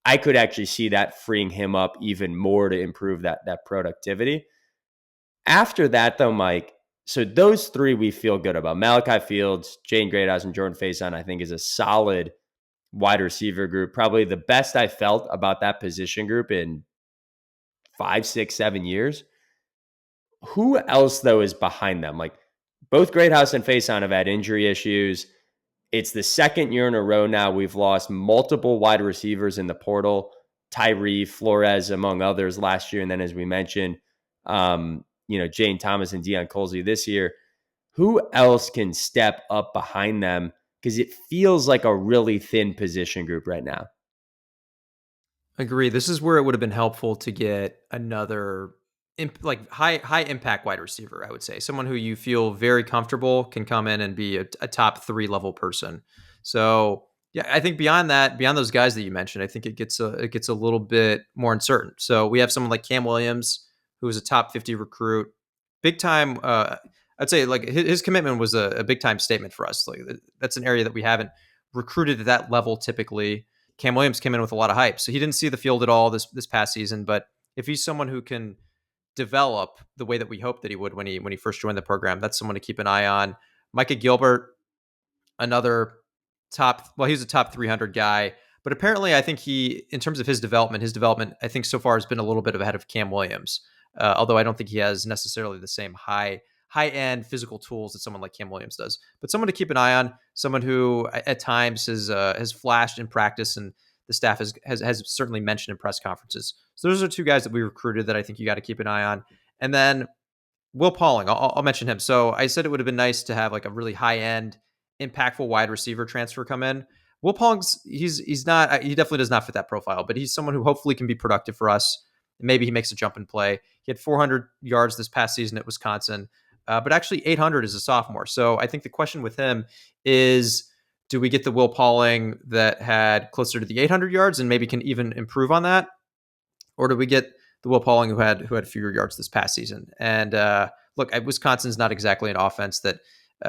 I could actually see that freeing him up even more to improve that productivity. After that, though, Mike, so those 3 we feel good about. Malachi Fields, Jane Greathouse, and Jordan Faison, I think, is a solid wide receiver group. Probably the best I felt about that position group in 5, 6, 7 years. Who else, though, is behind them? Both Greathouse and Faison have had injury issues. It's the second year in a row now we've lost multiple wide receivers in the portal. Tyree, Flores, among others last year. And then, as we mentioned, Jane Thomas and Deion Colsey this year. Who else can step up behind them? Because it feels like a really thin position group right now. Agree. This is where it would have been helpful to get another high impact wide receiver. I would say someone who you feel very comfortable can come in and be a top 3 level person. So yeah, I think beyond those guys that you mentioned, I think it gets a little bit more uncertain. So we have someone like Cam Williams, who is a top 50 recruit, big time. I'd say his commitment was a big time statement for us. That's an area that we haven't recruited at that level typically. Cam Williams came in with a lot of hype, so he didn't see the field at all this past season. But if he's someone who can develop the way that we hoped that he would when he first joined the program, that's someone to keep an eye on. Micah Gilbert, another he's a top 300 guy, but apparently I think in terms of his development, I think so far has been a little bit ahead of Cam Williams. Although I don't think he has necessarily the same high end physical tools that someone like Cam Williams does. But someone to keep an eye on, someone who at times has flashed in practice, and the staff has certainly mentioned in press conferences. So those are two guys that we recruited that I think you got to keep an eye on. And then Will Pauling, I'll mention him. So I said it would have been nice to have like a really high end, impactful wide receiver transfer come in. Will Pauling's he definitely does not fit that profile, but he's someone who hopefully can be productive for us. Maybe he makes a jump and play. He had 400 yards this past season at Wisconsin, but actually 800 as a sophomore. So I think the question with him is, do we get the Will Pauling that had closer to the 800 yards and maybe can even improve on that, or do we get the Will Pauling who had fewer yards this past season? And look, Wisconsin's not exactly an offense that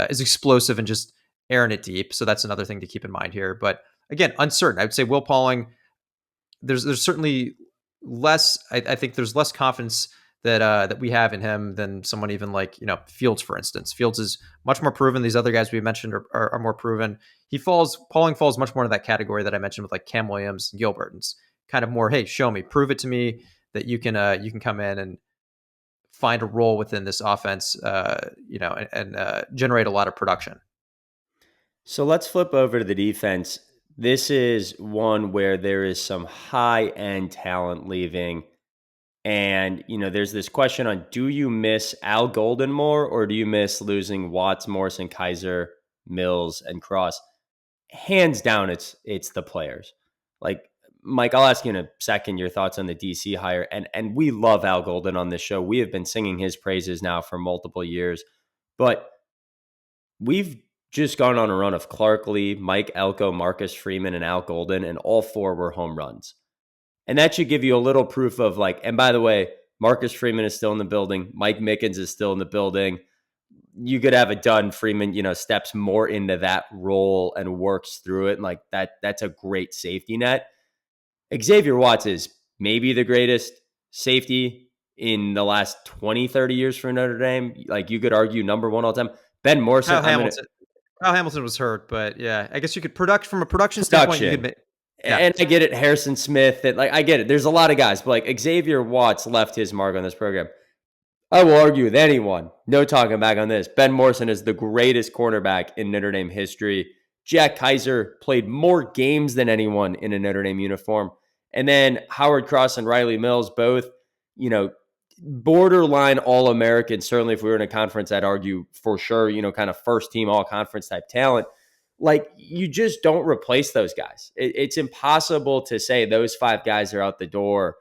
is explosive and just airing it deep, so that's another thing to keep in mind here. But again, uncertain. I would say Will Pauling. There's certainly less. I think there's less confidence that we have in him than someone even like Fields, for instance. Fields is much more proven. These other guys we mentioned are more proven. Pauling falls much more into that category that I mentioned with like Cam Williams and Gilbert. It's kind of more, hey, show me, prove it to me that you can come in and find a role within this offense, and generate a lot of production. So let's flip over to the defense. This is one where there is some high end talent leaving. And, there's this question on, do you miss Al Golden more, or do you miss losing Watts, Morrison, Kaiser, Mills, and Cross? Hands down, it's the players. Like, Mike, I'll ask you in a second your thoughts on the DC hire. And we love Al Golden on this show. We have been singing his praises now for multiple years. But we've just gone on a run of Clark Lee, Mike Elko, Marcus Freeman, and Al Golden, and all four were home runs. And that should give you a little proof of like, and by the way, Marcus Freeman is still in the building. Mike Mickens is still in the building. You could have it done. Freeman, steps more into that role and works through it. And like that's a great safety net. Xavier Watts is maybe the greatest safety in the last 20, 30 years for Notre Dame. Like you could argue number one all time. Ben Morrison, Kyle Hamilton was hurt, but yeah, I guess you could from a production standpoint, you production. could make. Yeah. And I get it, Harrison Smith, and like I get it. There's a lot of guys, but like Xavier Watts left his mark on this program. I will argue with anyone. No talking back on this. Ben Morrison is the greatest cornerback in Notre Dame history. Jack Kaiser played more games than anyone in a Notre Dame uniform. And then Howard Cross and Riley Mills, both, borderline All-American. Certainly if we were in a conference, I'd argue for sure, kind of first team all-conference type talent. Like, you just don't replace those guys. It's impossible to say those five guys are out the door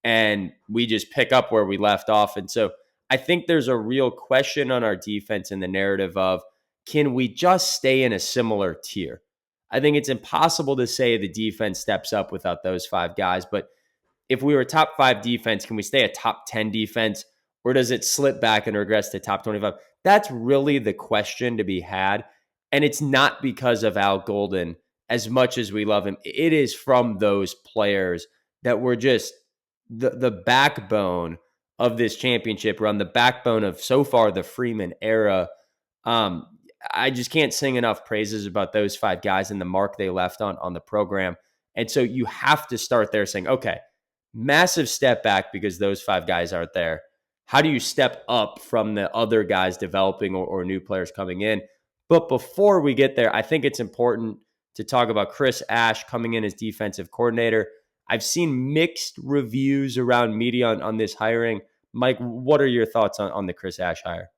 and we just pick up where we left off. And so I think there's a real question on our defense in the narrative of, can we just stay in a similar tier? I think it's impossible to say the defense steps up without those five guys. But if we were a top 5 defense, can we stay a top 10 defense, or does it slip back and regress to top 25? That's really the question to be had. And it's not because of Al Golden as much as we love him. It is from those players that were just the backbone of this championship run, the backbone of so far the Freeman era. I just can't sing enough praises about those 5 guys and the mark they left on the program. And so you have to start there saying, okay, massive step back because those 5 guys aren't there. How do you step up from the other guys developing or new players coming in? But before we get there, I think it's important to talk about Chris Ash coming in as defensive coordinator. I've seen mixed reviews around media on this hiring. Mike, what are your thoughts on the Chris Ash hire?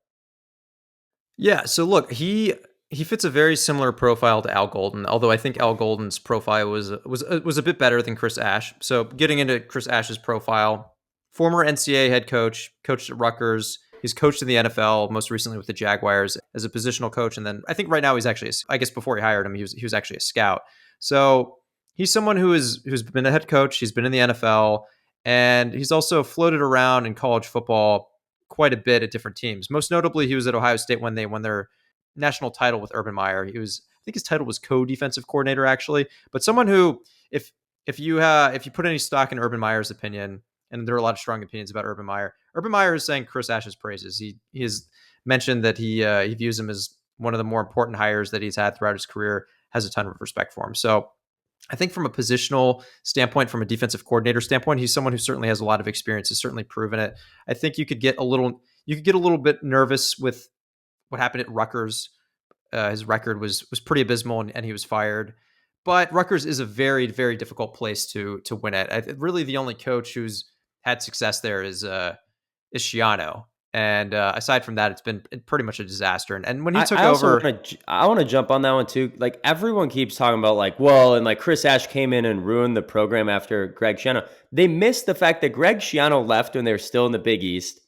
Yeah, so look, he fits a very similar profile to Al Golden, although I think Al Golden's profile was a bit better than Chris Ash. So getting into Chris Ash's profile, former NCAA head coach, coached at Rutgers. He's coached in the NFL, most recently with the Jaguars as a positional coach. And then I think right now he's actually, I guess before he hired him, he was actually a scout. So he's someone who's been a head coach. He's been in the NFL, and he's also floated around in college football quite a bit at different teams. Most notably, he was at Ohio State when they won their national title with Urban Meyer. I think his title was co-defensive coordinator, actually, but someone who if you put any stock in Urban Meyer's opinion, and there are a lot of strong opinions about Urban Meyer. Urban Meyer is saying Chris Ash's praises. He has mentioned that he views him as one of the more important hires that he's had throughout his career. Has a ton of respect for him. So I think from a positional standpoint, from a defensive coordinator standpoint, he's someone who certainly has a lot of experience. Has certainly proven it. I think you could get a little bit nervous with what happened at Rutgers. His record was pretty abysmal, and he was fired. But Rutgers is a very, very difficult place to win at. Really, the only coach who's had success there is Shiano. And aside from that, it's been pretty much a disaster. And when he took I also over, want to I want to jump on that one too. Like everyone keeps talking about like, well, and like Chris Ash came in and ruined the program after Greg Schiano. They missed the fact that Greg Schiano left when they were still in the Big East,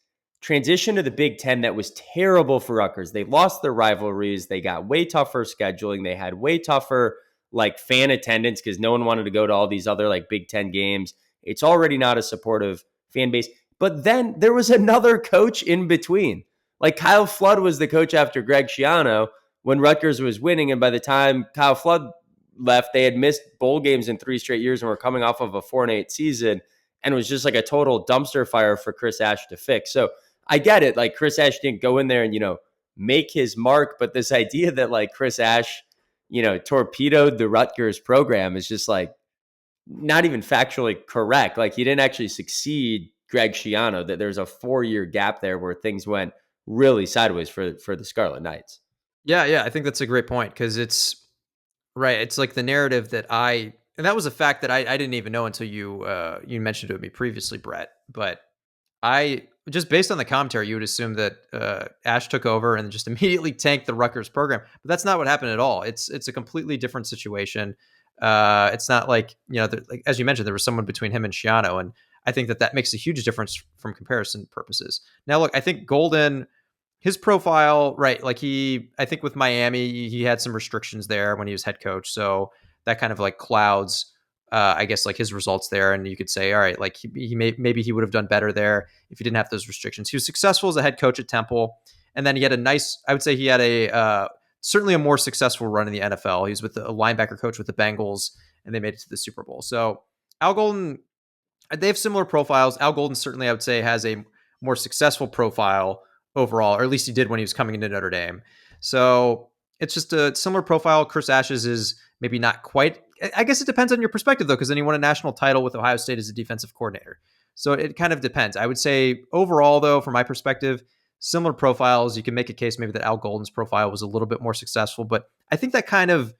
transitioned to the Big Ten. That was terrible for Rutgers. They lost their rivalries. They got way tougher scheduling. They had way tougher like fan attendance because no one wanted to go to all these other like Big Ten games. It's already not a supportive fan base. But then there was another coach in between. Like Kyle Flood was the coach after Greg Schiano when Rutgers was winning. And by the time Kyle Flood left, they had missed bowl games in 3 straight years and were coming off of a 4-8 season. And it was just like a total dumpster fire for Chris Ash to fix. So I get it. Like Chris Ash didn't go in there and, make his mark. But this idea that like Chris Ash, torpedoed the Rutgers program is just like not even factually correct. Like he didn't actually succeed Greg Schiano. That there's a 4-year gap there where things went really sideways for the Scarlet Knights. yeah, I think that's a great point because it's right. It's like the narrative and that was a fact that I didn't even know until you mentioned it to me previously, Brett. But I just based on the commentary, you would assume that Ash took over and just immediately tanked the Rutgers program, but that's not what happened at all. It's a completely different situation. It's not like like, as you mentioned, there was someone between him and Shiano, and I think that makes a huge difference from comparison purposes. Now, look, I think Golden, his profile, right? Like I think with Miami, he had some restrictions there when he was head coach, so that kind of like clouds, I guess, like his results there. And you could say, all right, like maybe he would have done better there if he didn't have those restrictions. He was successful as a head coach at Temple, and then he had I would say he had certainly a more successful run in the NFL. He was with a linebacker coach with the Bengals, and they made it to the Super Bowl. So Al Golden, they have similar profiles. Al Golden certainly, I would say, has a more successful profile overall, or at least he did when he was coming into Notre Dame. So it's just a similar profile. Chris Ash's is maybe not quite. I guess it depends on your perspective, though, because then he won a national title with Ohio State as a defensive coordinator. So it kind of depends. I would say overall, though, from my perspective, similar profiles. You can make a case maybe that Al Golden's profile was a little bit more successful, but I think that kind of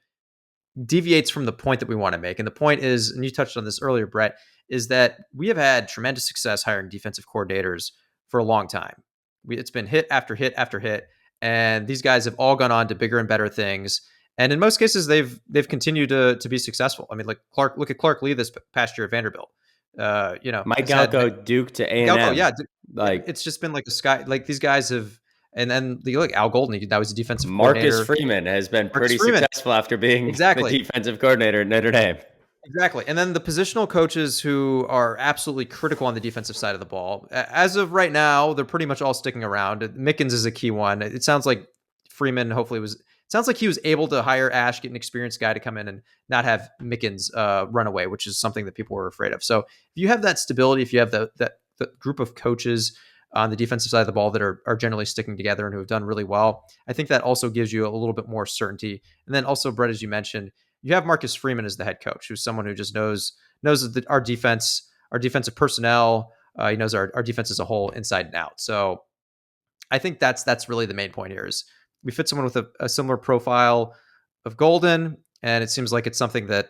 deviates from the point that we want to make. And the point is, and you touched on this earlier, Brett, is that we have had tremendous success hiring defensive coordinators for a long time. It's been hit after hit after hit, and these guys have all gone on to bigger and better things. And in most cases, they've continued to be successful. I mean, like look at Clark Lee this past year at Vanderbilt. Mike Has had Galco, Duke to Galco, A&M. yeah, Like it's just been like the sky. Like these guys have, and then you look Al Golden, that was a defensive Marcus coordinator. Freeman has been Marcus pretty Freeman, successful after being the exactly. defensive coordinator at Notre Dame. Exactly. And then the positional coaches who are absolutely critical on the defensive side of the ball. As of right now, they're pretty much all sticking around. Mickens is a key one. It sounds like Freeman sounds like he was able to hire Ash, get an experienced guy to come in and not have Mickens run away, which is something that people were afraid of. So if you have that stability, if you have the group of coaches on the defensive side of the ball that are generally sticking together and who have done really well, I think that also gives you a little bit more certainty. And then also, Brett, as you mentioned, you have Marcus Freeman as the head coach, who's someone who just knows our defense, our defensive personnel. He knows our defense as a whole, inside and out. So I think that's really the main point here is we fit someone with a similar profile of Golden, and it seems like it's something that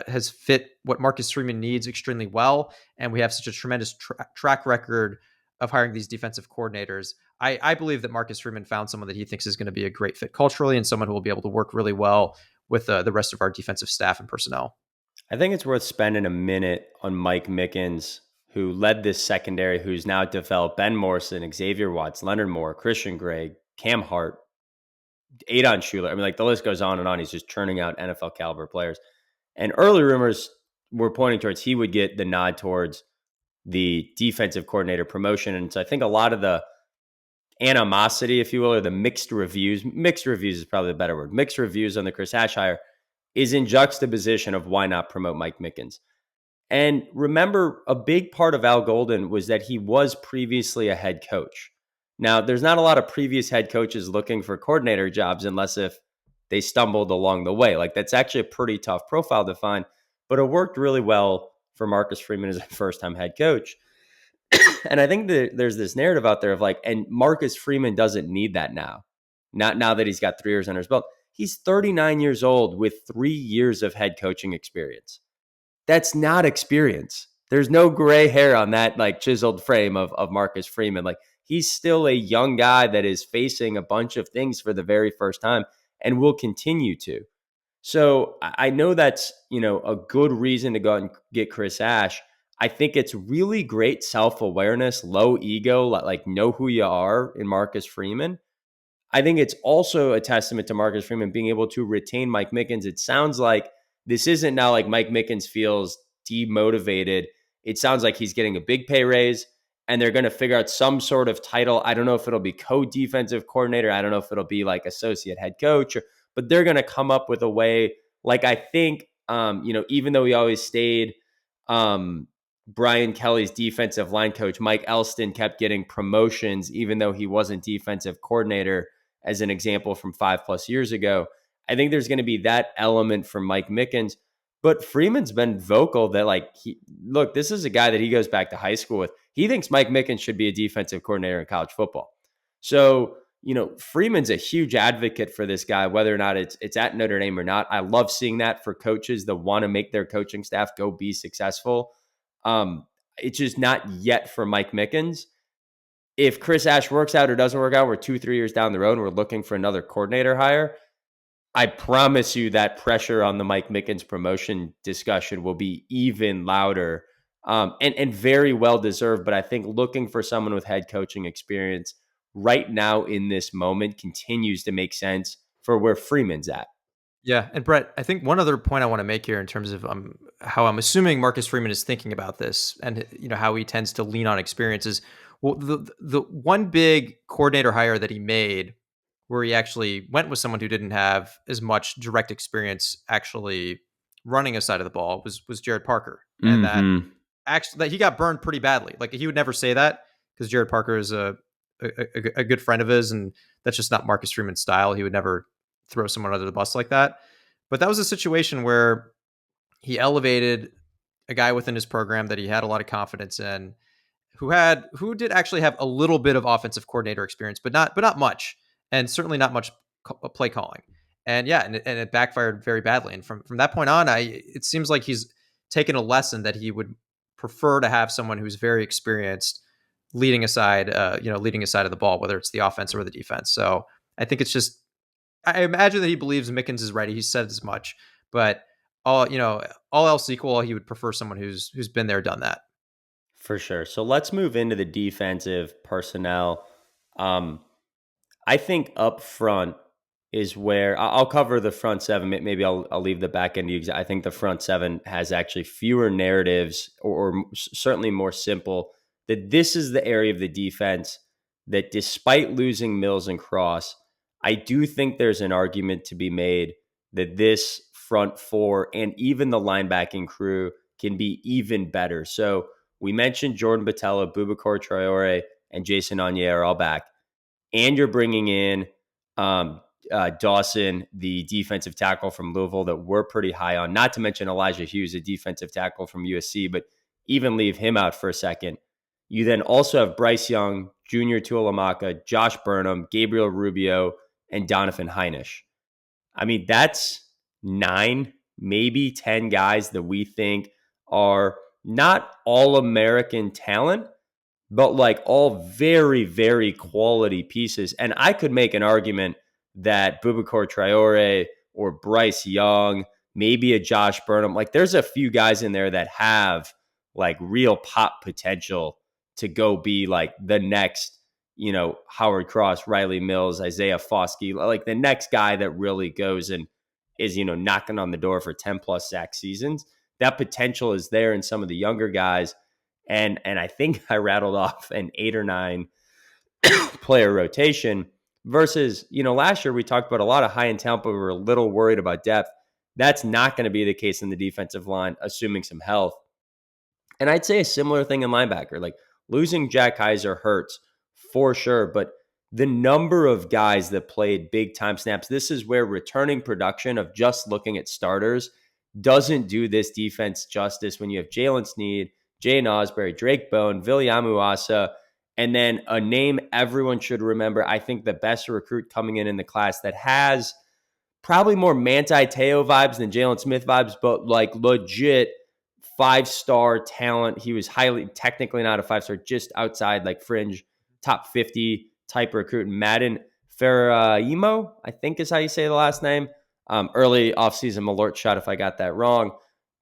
has fit what Marcus Freeman needs extremely well. And we have such a tremendous track record of hiring these defensive coordinators. I believe that Marcus Freeman found someone that he thinks is going to be a great fit culturally and someone who will be able to work really well with the rest of our defensive staff and personnel. I think it's worth spending a minute on Mike Mickens, who led this secondary, who's now developed Ben Morrison, Xavier Watts, Leonard Moore, Christian Gregg, Cam Hart, Adon Schuler. I mean, like the list goes on and on. He's just churning out NFL caliber players. And early rumors were pointing towards he would get the nod towards the defensive coordinator promotion. And so I think a lot of the animosity, if you will, or the mixed reviews is probably a better word, mixed reviews on the Chris Ash hire is in juxtaposition of why not promote Mike Mickens. And remember, a big part of Al Golden was that he was previously a head coach. Now, there's not a lot of previous head coaches looking for coordinator jobs unless if they stumbled along the way. Like, that's actually a pretty tough profile to find, but it worked really well for Marcus Freeman as a first time head coach. And I think that there's this narrative out there of like, and Marcus Freeman doesn't need that now. Not now that he's got 3 years under his belt. He's 39 years old with 3 years of head coaching experience. That's not experience. There's no gray hair on that like chiseled frame of Marcus Freeman. Like, he's still a young guy that is facing a bunch of things for the very first time and will continue to. So I know that's, a good reason to go out and get Chris Ash. I think it's really great self-awareness, low ego, like know who you are in Marcus Freeman. I think it's also a testament to Marcus Freeman being able to retain Mike Mickens. It sounds like this isn't now like Mike Mickens feels demotivated. It sounds like he's getting a big pay raise and they're going to figure out some sort of title. I don't know if it'll be co-defensive coordinator. I don't know if it'll be like associate head coach, but they're going to come up with a way. Like, I think, even though he always stayed Brian Kelly's defensive line coach, Mike Elston kept getting promotions, even though he wasn't defensive coordinator, as an example from 5+ years ago. I think there's going to be that element from Mike Mickens. But Freeman's been vocal that, like, look, this is a guy that he goes back to high school with. He thinks Mike Mickens should be a defensive coordinator in college football. So, Freeman's a huge advocate for this guy, whether or not it's at Notre Dame or not. I love seeing that for coaches that want to make their coaching staff go be successful. It's just not yet for Mike Mickens. If Chris Ash works out or doesn't work out, we're 2-3 years down the road and we're looking for another coordinator hire. I promise you that pressure on the Mike Mickens promotion discussion will be even louder, and very well deserved. But I think looking for someone with head coaching experience right now in this moment continues to make sense for where Freeman's at. Yeah, and Brett, I think one other point I want to make here in terms of how I'm assuming Marcus Freeman is thinking about this, and how he tends to lean on experiences. Well, the one big coordinator hire that he made, where he actually went with someone who didn't have as much direct experience actually running a side of the ball, was Jared Parker, and Mm-hmm. that he got burned pretty badly. Like, he would never say that because Jared Parker is a good friend of his, and that's just not Marcus Freeman's style. He would never throw someone under the bus like that. But that was a situation where he elevated a guy within his program that he had a lot of confidence in, who did actually have a little bit of offensive coordinator experience, but not much, and certainly not much play calling. And yeah, and it backfired very badly. And from that point on, it seems like he's taken a lesson that he would prefer to have someone who's very experienced leading aside, leading a side of the ball, whether it's the offense or the defense. So I think it's just, I imagine that he believes Mickens is ready. He said as much, but all else equal, he would prefer someone who's been there, done that. For sure. So let's move into the defensive personnel. Um, I think up front is where I'll cover the front seven. Maybe I'll leave the back end to you. I think the front seven has actually fewer narratives, or certainly more simple. That this is the area of the defense that, despite losing Mills and Cross, I do think there's an argument to be made that this front four and even the linebacking crew can be even better. So we mentioned Jordan Botelho, Boubacar Traore, and Jason Onye are all back, and you're bringing in Dawson, the defensive tackle from Louisville that we're pretty high on, not to mention Elijah Hughes, a defensive tackle from USC, but even leave him out for a second. You then also have Bryce Young, Junior Tuihalamaka, Josh Burnham, Gabriel Rubio, and Donovan Heinisch. I mean, that's 9, maybe 10 guys that we think are not all American talent, but like all very, very quality pieces. And I could make an argument that Boubacar Traore or Bryce Young, maybe a Josh Burnham, like there's a few guys in there that have like real pop potential to go be like the next, Howard Cross, Riley Mills, Isaiah Foskey, like the next guy that really goes and is, knocking on the door for 10 plus sack seasons. That potential is there in some of the younger guys. And I think I rattled off an 8 or 9 player rotation versus, last year we talked about a lot of high end talent, but we were a little worried about depth. That's not going to be the case in the defensive line, assuming some health. And I'd say a similar thing in linebacker. Like losing Jack Kaiser hurts for sure, but the number of guys that played big time snaps, this is where returning production of just looking at starters doesn't do this defense justice when you have Jalen Sneed, Jay Osbury, Drake Bone, Viliamu Asa, and then a name everyone should remember. I think the best recruit coming in the class that has probably more Manti Te'o vibes than Jalen Smith vibes, but like legit 5-star talent. He was highly technically not a 5-star, just outside like fringe top 50 type recruit. Madden Faraimo, I think is how you say the last name. Early offseason Malort shot if I got that wrong,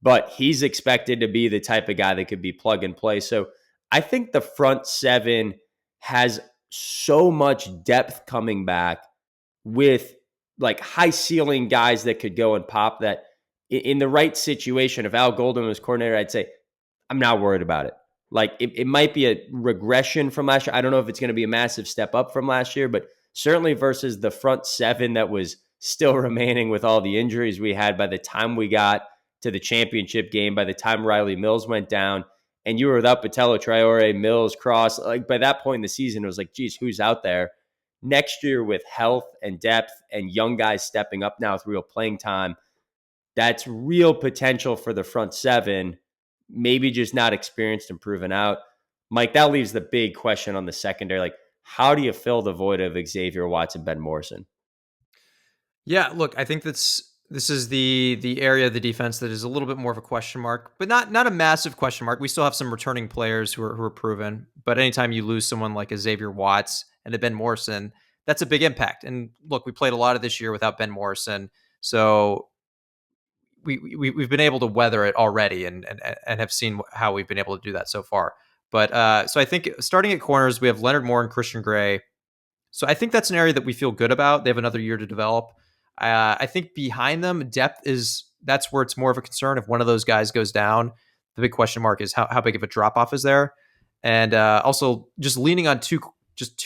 but he's expected to be the type of guy that could be plug and play. So I think the front seven has so much depth coming back with like high ceiling guys that could go and pop that in the right situation. If Al Golden was coordinator, I'd say, I'm not worried about it. Like it might be a regression from last year. I don't know if it's going to be a massive step up from last year, but certainly versus the front seven that was still remaining with all the injuries we had by the time we got to the championship game, by the time Riley Mills went down, and you were without Patello, Traore, Mills, Cross. Like by that point in the season, it was like, geez, who's out there? Next year with health and depth and young guys stepping up now with real playing time, that's real potential for the front seven, maybe just not experienced and proven out. Mike, that leaves the big question on the secondary. Like, how do you fill the void of Xavier Watson, Ben Morrison? Yeah, look, I think this is the area of the defense that is a little bit more of a question mark, but not a massive question mark. We still have some returning players who are proven, but anytime you lose someone like a Xavier Watts and a Ben Morrison, that's a big impact. And look, we played a lot of this year without Ben Morrison, so we've been able to weather it already, and have seen how we've been able to do that so far. But so I think starting at corners, we have Leonard Moore and Christian Gray. So I think that's an area that we feel good about. They have another year to develop. I think behind them, depth that's where it's more of a concern. If one of those guys goes down, the big question mark is how big of a drop off is there, and also just leaning on two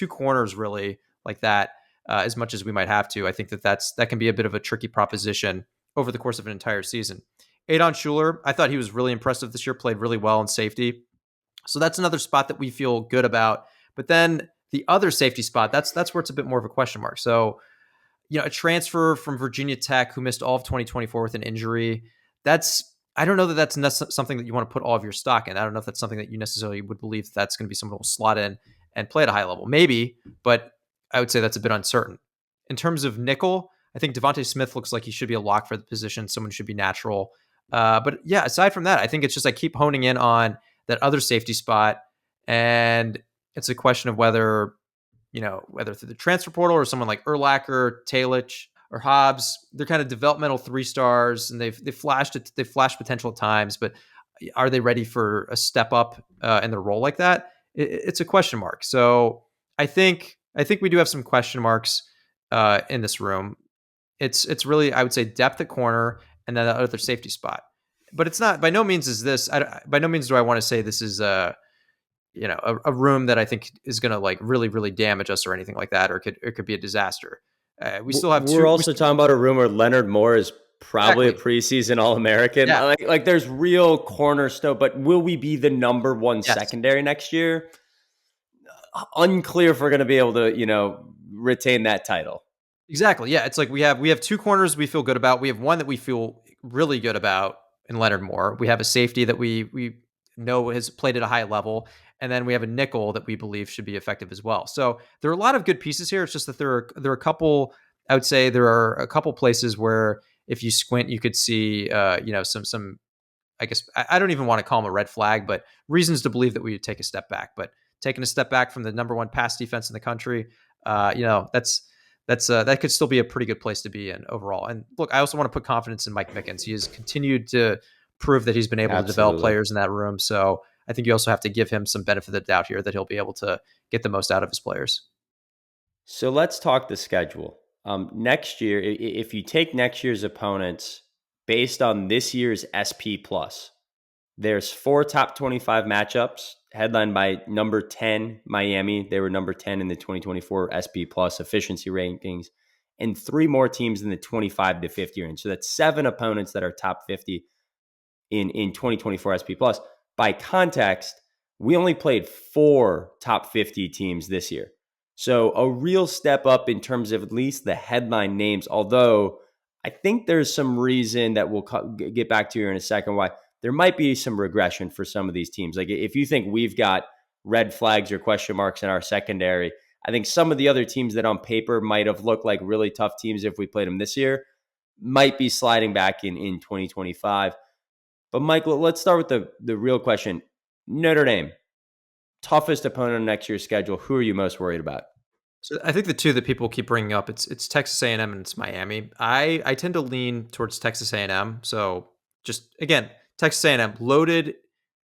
corners really like that as much as we might have to. I think that can be a bit of a tricky proposition over the course of an entire season. Adon Schuler, I thought he was really impressive this year. Played really well in safety, so that's another spot that we feel good about. But then the other safety spot, that's where it's a bit more of a question mark. So, a transfer from Virginia Tech who missed all of 2024 with an injury, I don't know that that's something that you want to put all of your stock in. I don't know if that's something that you necessarily would believe that's going to be someone who will slot in and play at a high level. Maybe, but I would say that's a bit uncertain. In terms of nickel, I think Devontae Smith looks like he should be a lock for the position. Someone should be natural. But yeah, aside from that, I think it's just I keep honing in on that other safety spot, and it's a question of whether through the transfer portal or someone like Urlacher, Talich, or Hobbs, they're kind of developmental 3 stars, and they've flashed potential at times, but are they ready for a step up in their role like that? It's a question mark. So I think we do have some question marks in this room. It's really, I would say, depth at corner and then the other safety spot. But it's not, by no means is this, by no means do I want to say this is a room that I think is going to like really, really damage us or anything like that, or it could be a disaster. We still have We're two. also talking about a rumor Leonard Moore is probably a Exactly. preseason All-American. Yeah. Like there's real cornerstone, but will we be the number one Yes. secondary next year? Unclear if we're going to be able to, retain that title. Exactly. Yeah. It's like we have 2 corners we feel good about. We have one that we feel really good about in Leonard Moore. We have a safety that we know has played at a high level, and then we have a nickel that we believe should be effective as well. So there are a lot of good pieces here. It's just that there are a couple. I would say there are a couple places where if you squint, you could see some. I guess I don't even want to call them a red flag, but reasons to believe that we would take a step back. But taking a step back from the number one pass defense in the country, that could still be a pretty good place to be in overall. And look, I also want to put confidence in Mike Mickens. He has continued to prove that he's been able to develop Absolutely. players in that room. So I think you also have to give him some benefit of the doubt here that he'll be able to get the most out of his players. So let's talk the schedule. Next year, if you take next year's opponents based on this year's SP plus, there's 4 top 25 matchups headlined by number 10 Miami. They were number 10 in the 2024 SP plus efficiency rankings. and 3 more teams in the 25 to 50 range. So that's 7 opponents that are top 50 in 2024 SP Plus. By context, we only played 4 top 50 teams this year. So a real step up in terms of at least the headline names, although I think there's some reason that we'll get back to here in a second why there might be some regression for some of these teams. Like if you think we've got red flags or question marks in our secondary, I think some of the other teams that on paper might have looked like really tough teams if we played them this year might be sliding back in 2025. But Mike, let's start with the real question. Notre Dame, toughest opponent on next year's schedule. Who are you most worried about? So I think the two that people keep bringing up, it's Texas A&M and it's Miami. I tend to lean towards Texas A&M. So just again, Texas A&M loaded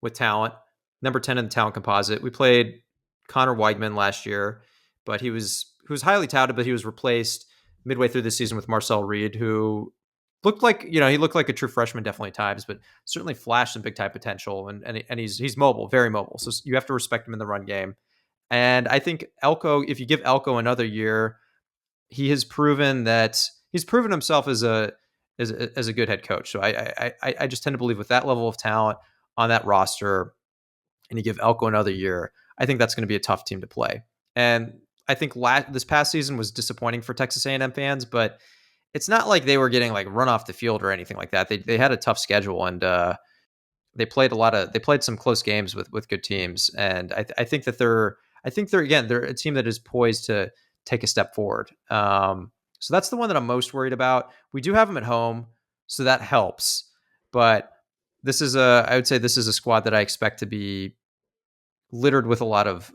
with talent, number 10 in the talent composite. We played Connor Weidman last year, but he was highly touted, but he was replaced midway through the season with Marcel Reed, who looked like, he looked like a true freshman definitely at times, but certainly flashed some big time potential, and he's mobile, very mobile. So you have to respect him in the run game. And I think Elko, if you give Elko another year, he's proven himself as a good head coach. So I just tend to believe with that level of talent on that roster, and you give Elko another year, I think that's going to be a tough team to play. And I think this past season was disappointing for Texas A&M fans, but it's not like they were getting like run off the field or anything like that. They had a tough schedule, and they played some close games with good teams, and they're a team that is poised to take a step forward. So that's the one that I'm most worried about. We do have them at home, so that helps, but I would say this is a squad that I expect to be littered with a lot of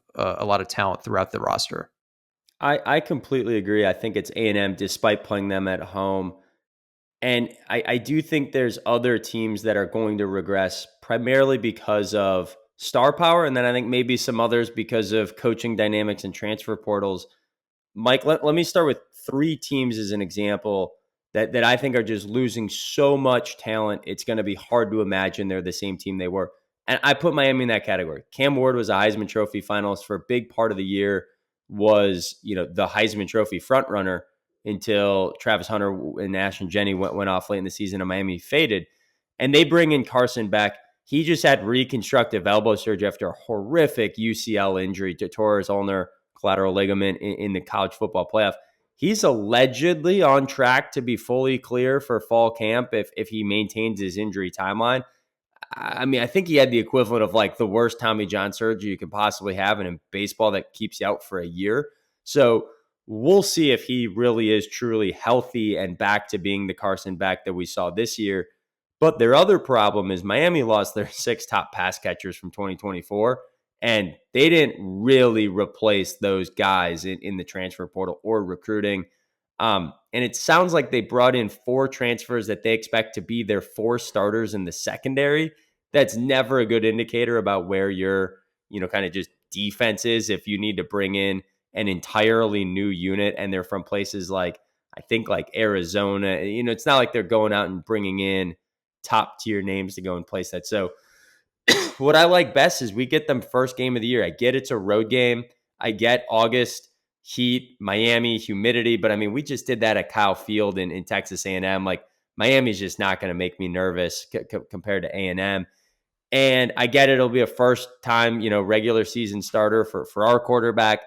talent throughout the roster. I completely agree. I think it's A&M despite playing them at home. And I do think there's other teams that are going to regress primarily because of star power. And then I think maybe some others because of coaching dynamics and transfer portals. Mike, let me start with 3 teams as an example that I think are just losing so much talent. It's going to be hard to imagine they're the same team they were. And I put Miami in that category. Cam Ward was a Heisman Trophy finalist for a big part of the year, was, the Heisman Trophy frontrunner until Travis Hunter and Ashton Jenny went off late in the season and Miami faded. And they bring in Carson Beck. He just had reconstructive elbow surgery after a horrific UCL injury to tore his ulnar collateral ligament in the college football playoff. He's allegedly on track to be fully clear for fall camp if he maintains his injury timeline. I mean, I think he had the equivalent of like the worst Tommy John surgery you could possibly have in baseball that keeps you out for a year. So we'll see if he really is truly healthy and back to being the Carson Beck that we saw this year. But their other problem is Miami lost their 6 top pass catchers from 2024, and they didn't really replace those guys in the transfer portal or recruiting. And it sounds like they brought in 4 transfers that they expect to be their 4 starters in the secondary. That's never a good indicator about where your, kind of just defense is if you need to bring in an entirely new unit and they're from places like, I think like Arizona. It's not like they're going out and bringing in top tier names to go and place that. So what I like best is we get them first game of the year. I get it's a road game. I get August heat, Miami humidity, but I mean, we just did that at Kyle Field in Texas A&M. Like Miami's just not going to make me nervous compared to A&M. And I get it'll be a first time, regular season starter for our quarterback.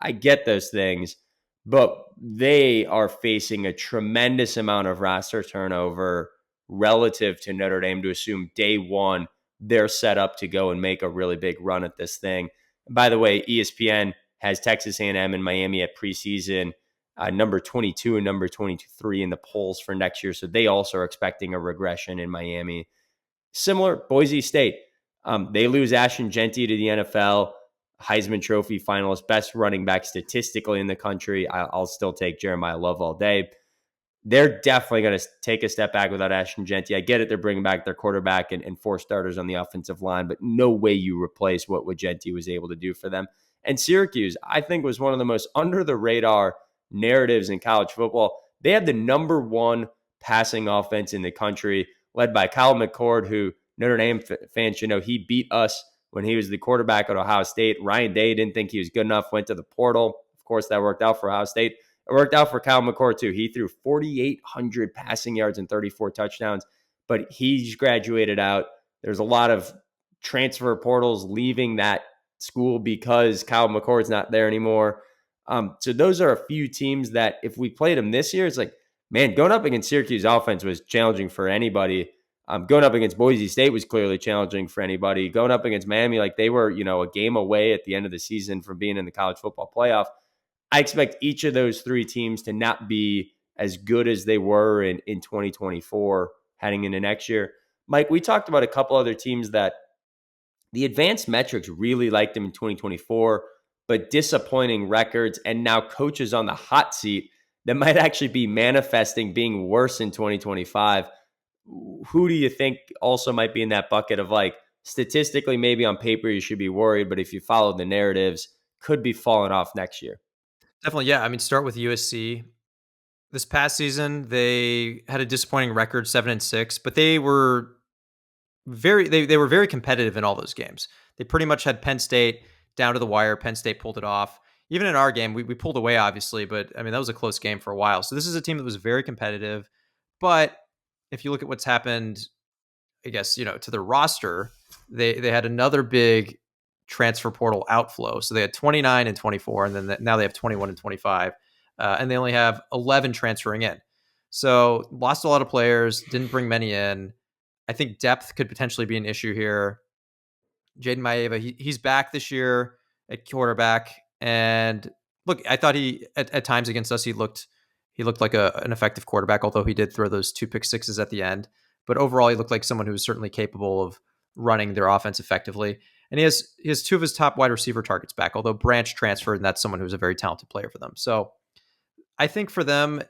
I get those things, but they are facing a tremendous amount of roster turnover relative to Notre Dame to assume day one they're set up to go and make a really big run at this thing. And by the way, ESPN has Texas A&M and Miami at preseason number 22 and number 23 in the polls for next year. So they also are expecting a regression in Miami. Similar, Boise State. They lose Ashton Genty to the NFL, Heisman Trophy finalist, best running back statistically in the country. I'll still take Jeremiah Love all day. They're definitely going to take a step back without Ashton Genty. I get it. They're bringing back their quarterback and 4 starters on the offensive line, but no way you replace what Genty was able to do for them. And Syracuse, I think, was one of the most under the radar narratives in college football. They had the number 1 passing offense in the country, led by Kyle McCord, who Notre Dame fans should know he beat us when he was the quarterback at Ohio State. Ryan Day didn't think he was good enough, went to the portal. Of course, that worked out for Ohio State. It worked out for Kyle McCord too. He threw 4,800 passing yards and 34 touchdowns, but he's graduated out. There's a lot of transfer portals leaving that school because Kyle McCord's not there anymore. So those are a few teams that if we played them this year, it's like, man, going up against Syracuse offense was challenging for anybody. Going up against Boise State was clearly challenging for anybody. Going up against Miami, like they were, a game away at the end of the season from being in the college football playoff. I expect each of those three teams to not be as good as they were in 2024 heading into next year. Mike, we talked about a couple other teams that the advanced metrics really liked them in 2024, but disappointing records and now coaches on the hot seat that might actually be manifesting being worse in 2025. Who do you think also might be in that bucket of like statistically, maybe on paper, you should be worried, but if you follow the narratives, could be falling off next year? Definitely, yeah. I mean, start with USC. This past season, they had a disappointing record, 7-6, but they were very competitive in all those games. They pretty much had Penn State down to the wire. Penn State pulled it off. Even in our game, we pulled away, obviously, but I mean, that was a close game for a while. So this is a team that was very competitive. But if you look at what's happened, I guess, to their roster, they had another big transfer portal outflow. So they had 29 and 24, and then now they have 21 and 25. And they only have 11 transferring in. So lost a lot of players, didn't bring many in. I think depth could potentially be an issue here. Jaden Maeva, he's back this year at quarterback, and look, I thought he at times against us he looked like an effective quarterback, although he did throw those two pick sixes at the end. But overall, he looked like someone who was certainly capable of running their offense effectively. And he has two of his top wide receiver targets back, although Branch transferred, and that's someone who's a very talented player for them. So I think for them,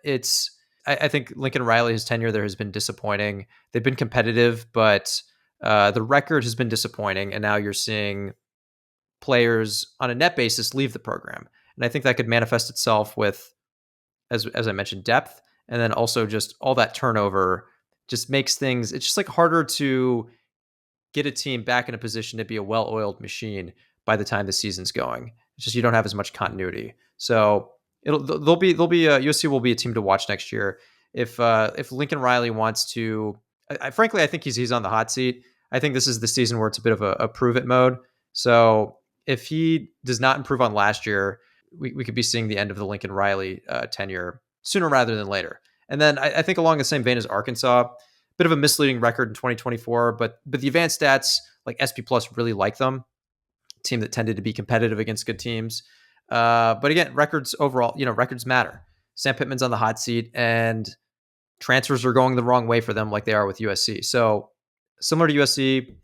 I think Lincoln Riley, his tenure there has been disappointing. They've been competitive, but the record has been disappointing. And now you're seeing players on a net basis leave the program. And I think that could manifest itself with, as I mentioned, depth. And then also just all that turnover just makes things, it's just like harder to get a team back in a position to be a well-oiled machine by the time the season's going. It's just you don't have as much continuity. So USC will be a team to watch next year. If Lincoln Riley wants to, frankly, I think he's on the hot seat. I think this is the season where it's a bit of a prove it mode. So if he does not improve on last year, we could be seeing the end of the Lincoln Riley tenure sooner rather than later. And then I think along the same vein as Arkansas, bit of a misleading record in 2024, but the advanced stats like SP Plus really like them. Team that tended to be competitive against good teams. But again, records overall, records matter. Sam Pittman's on the hot seat, and transfers are going the wrong way for them, like they are with USC. So similar to USC,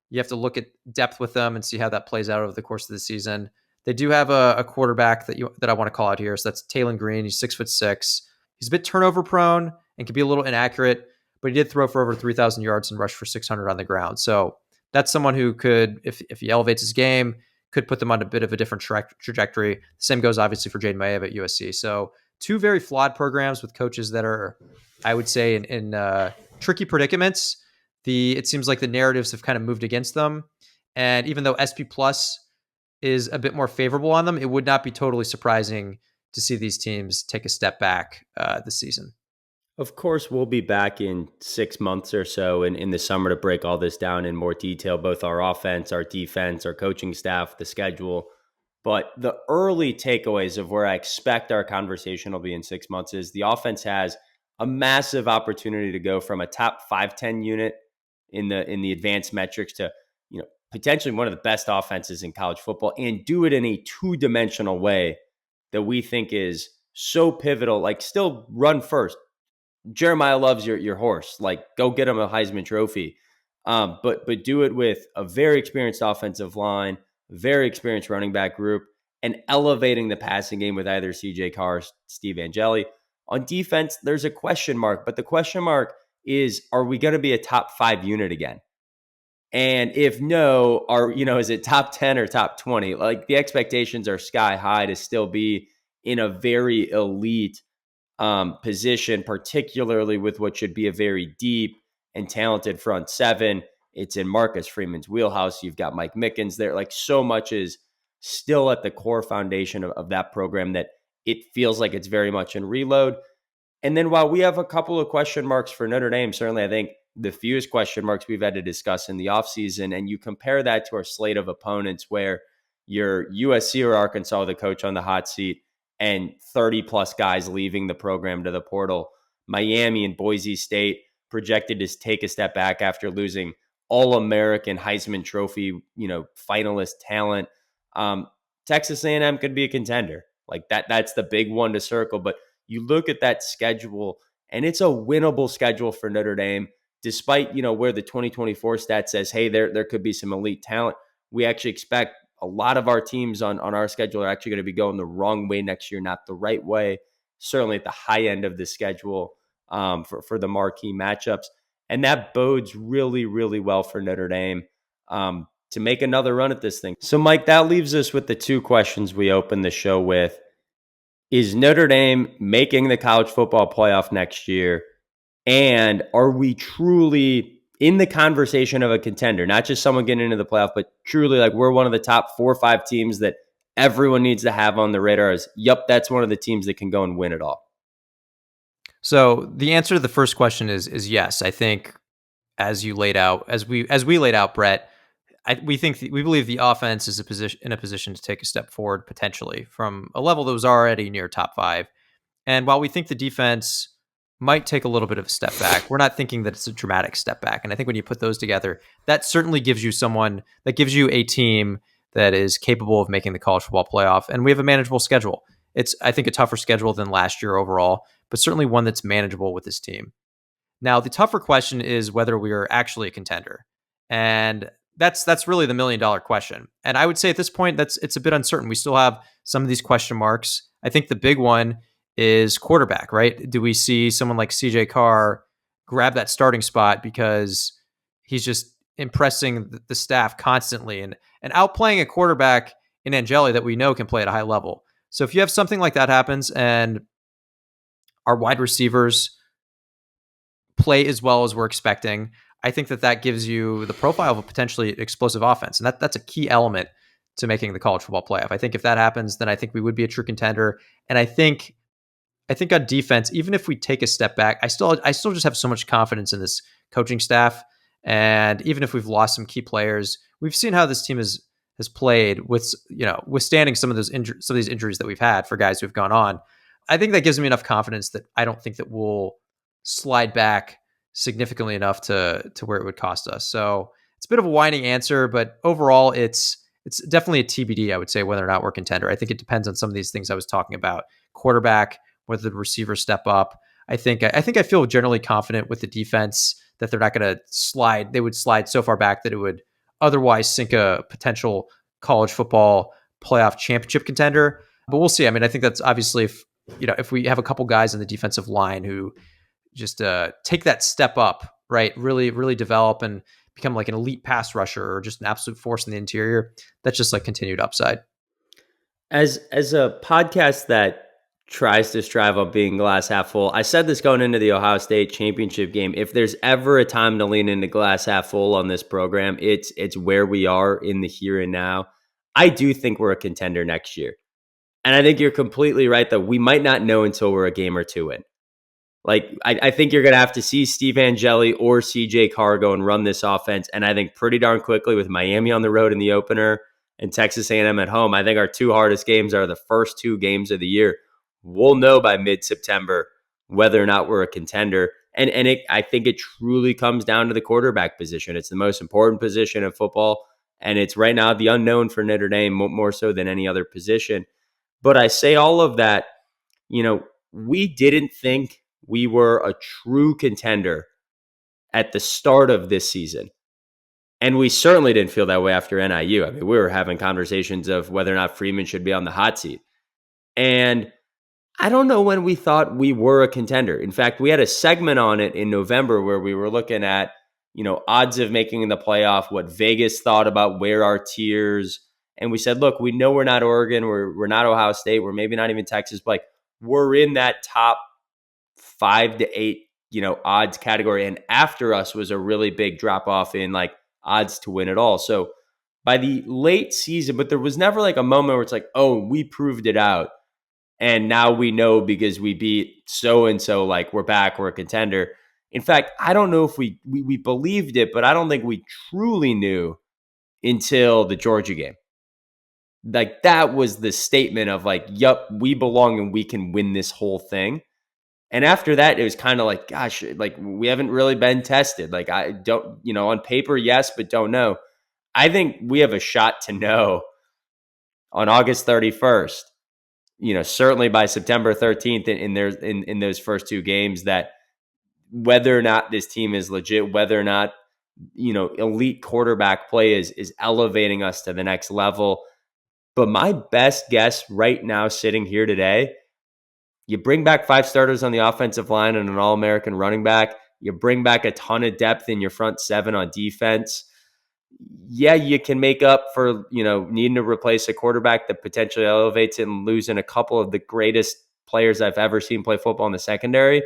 you have to look at depth with them and see how that plays out over the course of the season. They do have a quarterback that I want to call out here. So that's Taylon Green. He's 6'6". He's a bit turnover prone and can be a little inaccurate, but he did throw for over 3,000 yards and rush for 600 on the ground. So that's someone who could, if he elevates his game, could put them on a bit of a different trajectory. The same goes obviously for Jaden Maeva at USC. So two very flawed programs with coaches that are, I would say, in tricky predicaments. It seems like the narratives have kind of moved against them. And even though SP Plus is a bit more favorable on them, it would not be totally surprising to see these teams take a step back this season. Of course, we'll be back in 6 months or so in the summer to break all this down in more detail, both our offense, our defense, our coaching staff, the schedule. But the early takeaways of where I expect our conversation will be in 6 months is the offense has a massive opportunity to go from a top 5-10 unit in the advanced metrics to, potentially one of the best offenses in college football, and do it in a two-dimensional way that we think is so pivotal. Like, still run first. Jeremiah loves your horse. Like, go get him a Heisman Trophy. But do it with a very experienced offensive line, very experienced running back group, and elevating the passing game with either CJ Carr or Steve Angeli. On defense, there's a question mark, but the question mark is, are we going to be a top 5 unit again? And if no, is it top 10 or top 20? Like, the expectations are sky high to still be in a very elite position, particularly with what should be a very deep and talented front seven. It's in Marcus Freeman's wheelhouse. You've got Mike Mickens there. Like, so much is still at the core foundation of that program that it feels like it's very much in reload. And then while we have a couple of question marks for Notre Dame, certainly I think the fewest question marks we've had to discuss in the offseason, and you compare that to our slate of opponents where you're USC or Arkansas, the coach on the hot seat, and 30 plus guys leaving the program to the portal. Miami and Boise State projected to take a step back after losing all-American Heisman Trophy, finalist talent. Um, Texas A&M could be a contender. Like that's the big one to circle. But you look at that schedule, and it's a winnable schedule for Notre Dame, despite where the 2024 stat says, hey, there could be some elite talent. We actually expect a lot of our teams on our schedule are actually going to be going the wrong way next year, not the right way. Certainly at the high end of the schedule for the marquee matchups, and that bodes really, really well for Notre Dame to make another run at this thing. So, Mike, that leaves us with the two questions we opened the show with. Is Notre Dame making the college football playoff next year? And are we truly in the conversation of a contender, not just someone getting into the playoff, but truly like we're one of the top 4 or 5 teams that everyone needs to have on the radar is, yep, that's one of the teams that can go and win it all? So the answer to the first question is yes. I think as you laid out, as we laid out, Brett, we believe the offense is in a position to take a step forward potentially from a level that was already near top 5. And while we think the defense might take a little bit of a step back, we're not thinking that it's a dramatic step back. And I think when you put those together, that certainly gives you a team that is capable of making the college football playoff. And we have a manageable schedule. It's, I think, a tougher schedule than last year overall, but certainly one that's manageable with this team. Now, the tougher question is whether we are actually a contender. And that's really the $1 million question. And I would say at this point, it's a bit uncertain. We still have some of these question marks. I think the big one is quarterback, right? Do we see someone like CJ Carr grab that starting spot because he's just impressing the staff constantly and outplaying a quarterback in Angeli that we know can play at a high level? So if you have something like that happens and our wide receivers play as well as we're expecting, I think that gives you the profile of a potentially explosive offense. And that's a key element to making the college football playoff. I think if that happens, then I think we would be a true contender. And I think on defense, even if we take a step back, I still just have so much confidence in this coaching staff. And even if we've lost some key players, we've seen how this team has played with, withstanding some of these injuries that we've had for guys who've gone on. I think that gives me enough confidence that I don't think that we'll slide back significantly enough to where it would cost us. So it's a bit of a whining answer, but overall it's definitely a TBD, I would say, whether or not we're a contender. I think it depends on some of these things I was talking about. Quarterback, whether the receivers step up. I feel generally confident with the defense that they're not going to slide. They would slide so far back that it would otherwise sink a potential college football playoff championship contender. But we'll see. I mean, I think that's obviously if we have a couple guys in the defensive line who just take that step up, right? Really, really develop and become like an elite pass rusher or just an absolute force in the interior. That's just like continued upside. As a podcast that tries to strive on being glass half full, I said this going into the Ohio State championship game. If there's ever a time to lean into glass half full on this program, it's where we are in the here and now. I do think we're a contender next year. And I think you're completely right that we might not know until we're a game or two in. Like, I think you're going to have to see Steve Angeli or CJ Carr go and run this offense. And I think pretty darn quickly with Miami on the road in the opener and Texas A&M at home, I think our 2 hardest games are the first 2 games of the year. We'll know by mid-September whether or not we're a contender. And I think it truly comes down to the quarterback position. It's the most important position in football. And it's right now the unknown for Notre Dame more so than any other position. But I say all of that, we didn't think we were a true contender at the start of this season. And we certainly didn't feel that way after NIU. I mean, we were having conversations of whether or not Freeman should be on the hot seat. And I don't know when we thought we were a contender. In fact, we had a segment on it in November where we were looking at, odds of making the playoff, what Vegas thought about where our tiers. And we said, look, we know we're not Oregon, we're not Ohio State, we're maybe not even Texas, but like we're in that top 5 to 8, odds category. And after us was a really big drop off in like odds to win it all. So by the late season, but there was never like a moment where it's like, oh, we proved it out. And now we know because we beat so and so, like we're back, we're a contender. In fact, I don't know if we believed it, but I don't think we truly knew until the Georgia game. Like that was the statement of like, yup, we belong and we can win this whole thing. And after that, it was kind of like, gosh, like we haven't really been tested. Like I don't, on paper, yes, but don't know. I think we have a shot to know on August 31st, certainly by September 13th in those first two games, that whether or not this team is legit, whether or not, elite quarterback play is elevating us to the next level. But my best guess right now, sitting here today, you bring back 5 starters on the offensive line and an All-American running back. You bring back a ton of depth in your front seven on defense. Yeah, you can make up for, needing to replace a quarterback that potentially elevates it and losing a couple of the greatest players I've ever seen play football in the secondary.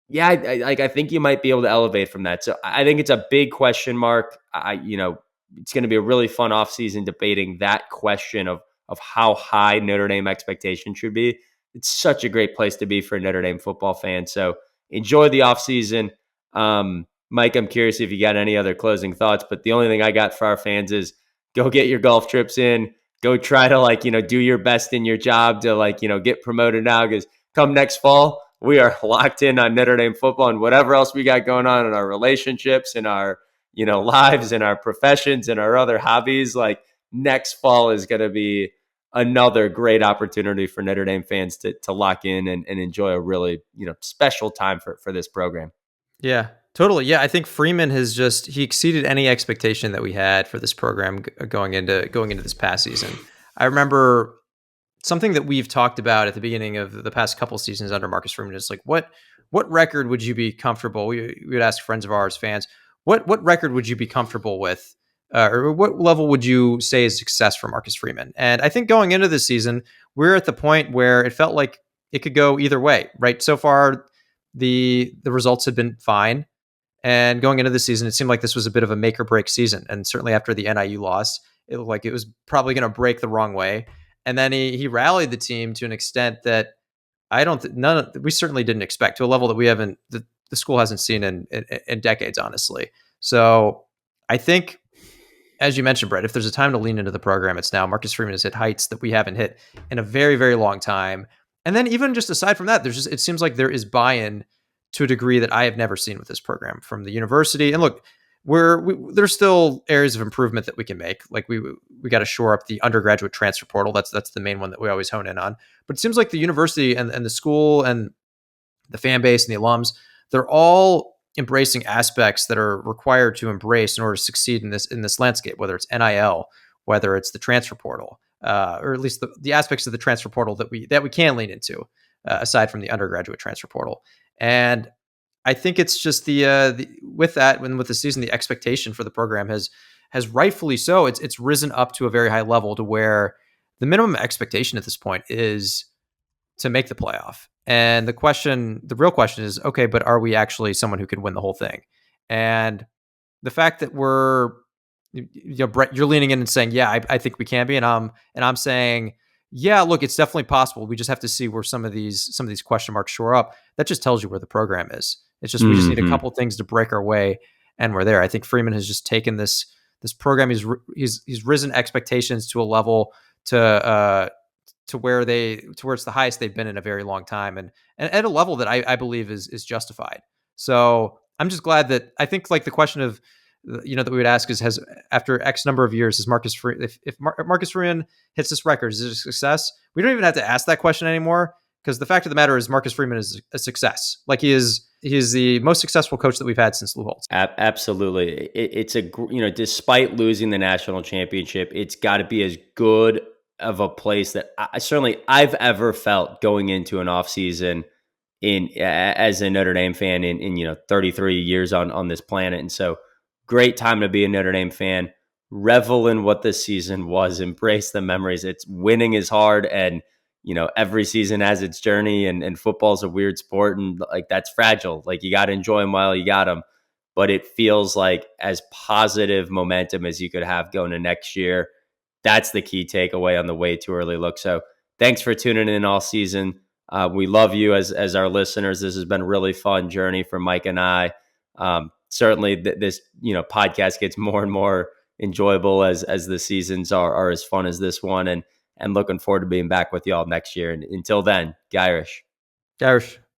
Yeah, I think you might be able to elevate from that. So I think it's a big question mark. It's going to be a really fun offseason debating that question of how high Notre Dame expectation should be. It's such a great place to be for a Notre Dame football fan. So enjoy the offseason. Mike, I'm curious if you got any other closing thoughts, but the only thing I got for our fans is go get your golf trips in. Go try to do your best in your job to get promoted now, because come next fall, we are locked in on Notre Dame football and whatever else we got going on in our relationships and our, lives and our professions and our other hobbies. Like next fall is going to be another great opportunity for Notre Dame fans to lock in and enjoy a really, special time for this program. Yeah, totally. Yeah, I think Freeman he exceeded any expectation that we had for this program going into this past season. I remember something that we've talked about at the beginning of the past couple seasons under Marcus Freeman is like, what record would you be comfortable? We would ask friends of ours, fans, what record would you be comfortable with, or what level would you say is success for Marcus Freeman? And I think going into this season, we're at the point where it felt like it could go either way. Right, so far the results had been fine. And going into the season, it seemed like this was a bit of a make or break season. And certainly after the NIU loss, it looked like it was probably going to break the wrong way. And then he rallied the team to an extent that I don't we certainly didn't expect, to a level that we haven't the school hasn't seen in decades, honestly. So I think, as you mentioned, Brett, if there's a time to lean into the program, it's now. Marcus Freeman has hit heights that we haven't hit in a very, very long time. And then even just aside from that, it seems like there is buy-in to a degree that I have never seen with this program from the university. And look, there's still areas of improvement that we can make. Like we got to shore up the undergraduate transfer portal. That's the main one that we always hone in on. But it seems like the university and the school and the fan base and the alums, they're all embracing aspects that are required to embrace in order to succeed in this landscape, whether it's NIL, whether it's the transfer portal, or at least the aspects of the transfer portal that we can lean into, aside from the undergraduate transfer portal. And I think it's just with the season, the expectation for the program has rightfully so. It's risen up to a very high level to where the minimum expectation at this point is to make the playoff. And the real question is, okay, but are we actually someone who can win the whole thing? And the fact that Brett, you're leaning in and saying, yeah, I think we can be, and I'm saying, yeah, look, it's definitely possible. We just have to see where some of these question marks shore up. That just tells you where the program is. It's just we just need a couple things to break our way, and we're there. I think Freeman has just taken this program. He's risen expectations to a level to where it's the highest they've been in a very long time, and at a level that I believe is justified. So I'm just glad that I think like the question of that we would ask is, has after X number of years, is if Marcus Freeman hits this record, is it a success? We don't even have to ask that question anymore, because the fact of the matter is Marcus Freeman is a success. Like he is the most successful coach that we've had since Lou Holtz. Absolutely. It's despite losing the national championship, it's got to be as good of a place that I've ever felt going into an offseason as a Notre Dame fan in 33 years on this planet. And so great time to be a Notre Dame fan. Revel in what this season was. Embrace the memories. It's winning is hard, and every season has its journey, and football's a weird sport, and like that's fragile. Like you got to enjoy them while you got them. But it feels like as positive momentum as you could have going to next year. That's the key takeaway on the way too early look. So thanks for tuning in all season. We love you as our listeners. This has been a really fun journey for Mike and I. Certainly, this podcast gets more and more enjoyable as the seasons are as fun as this one, and looking forward to being back with y'all next year. And until then, Gyrish. Irish.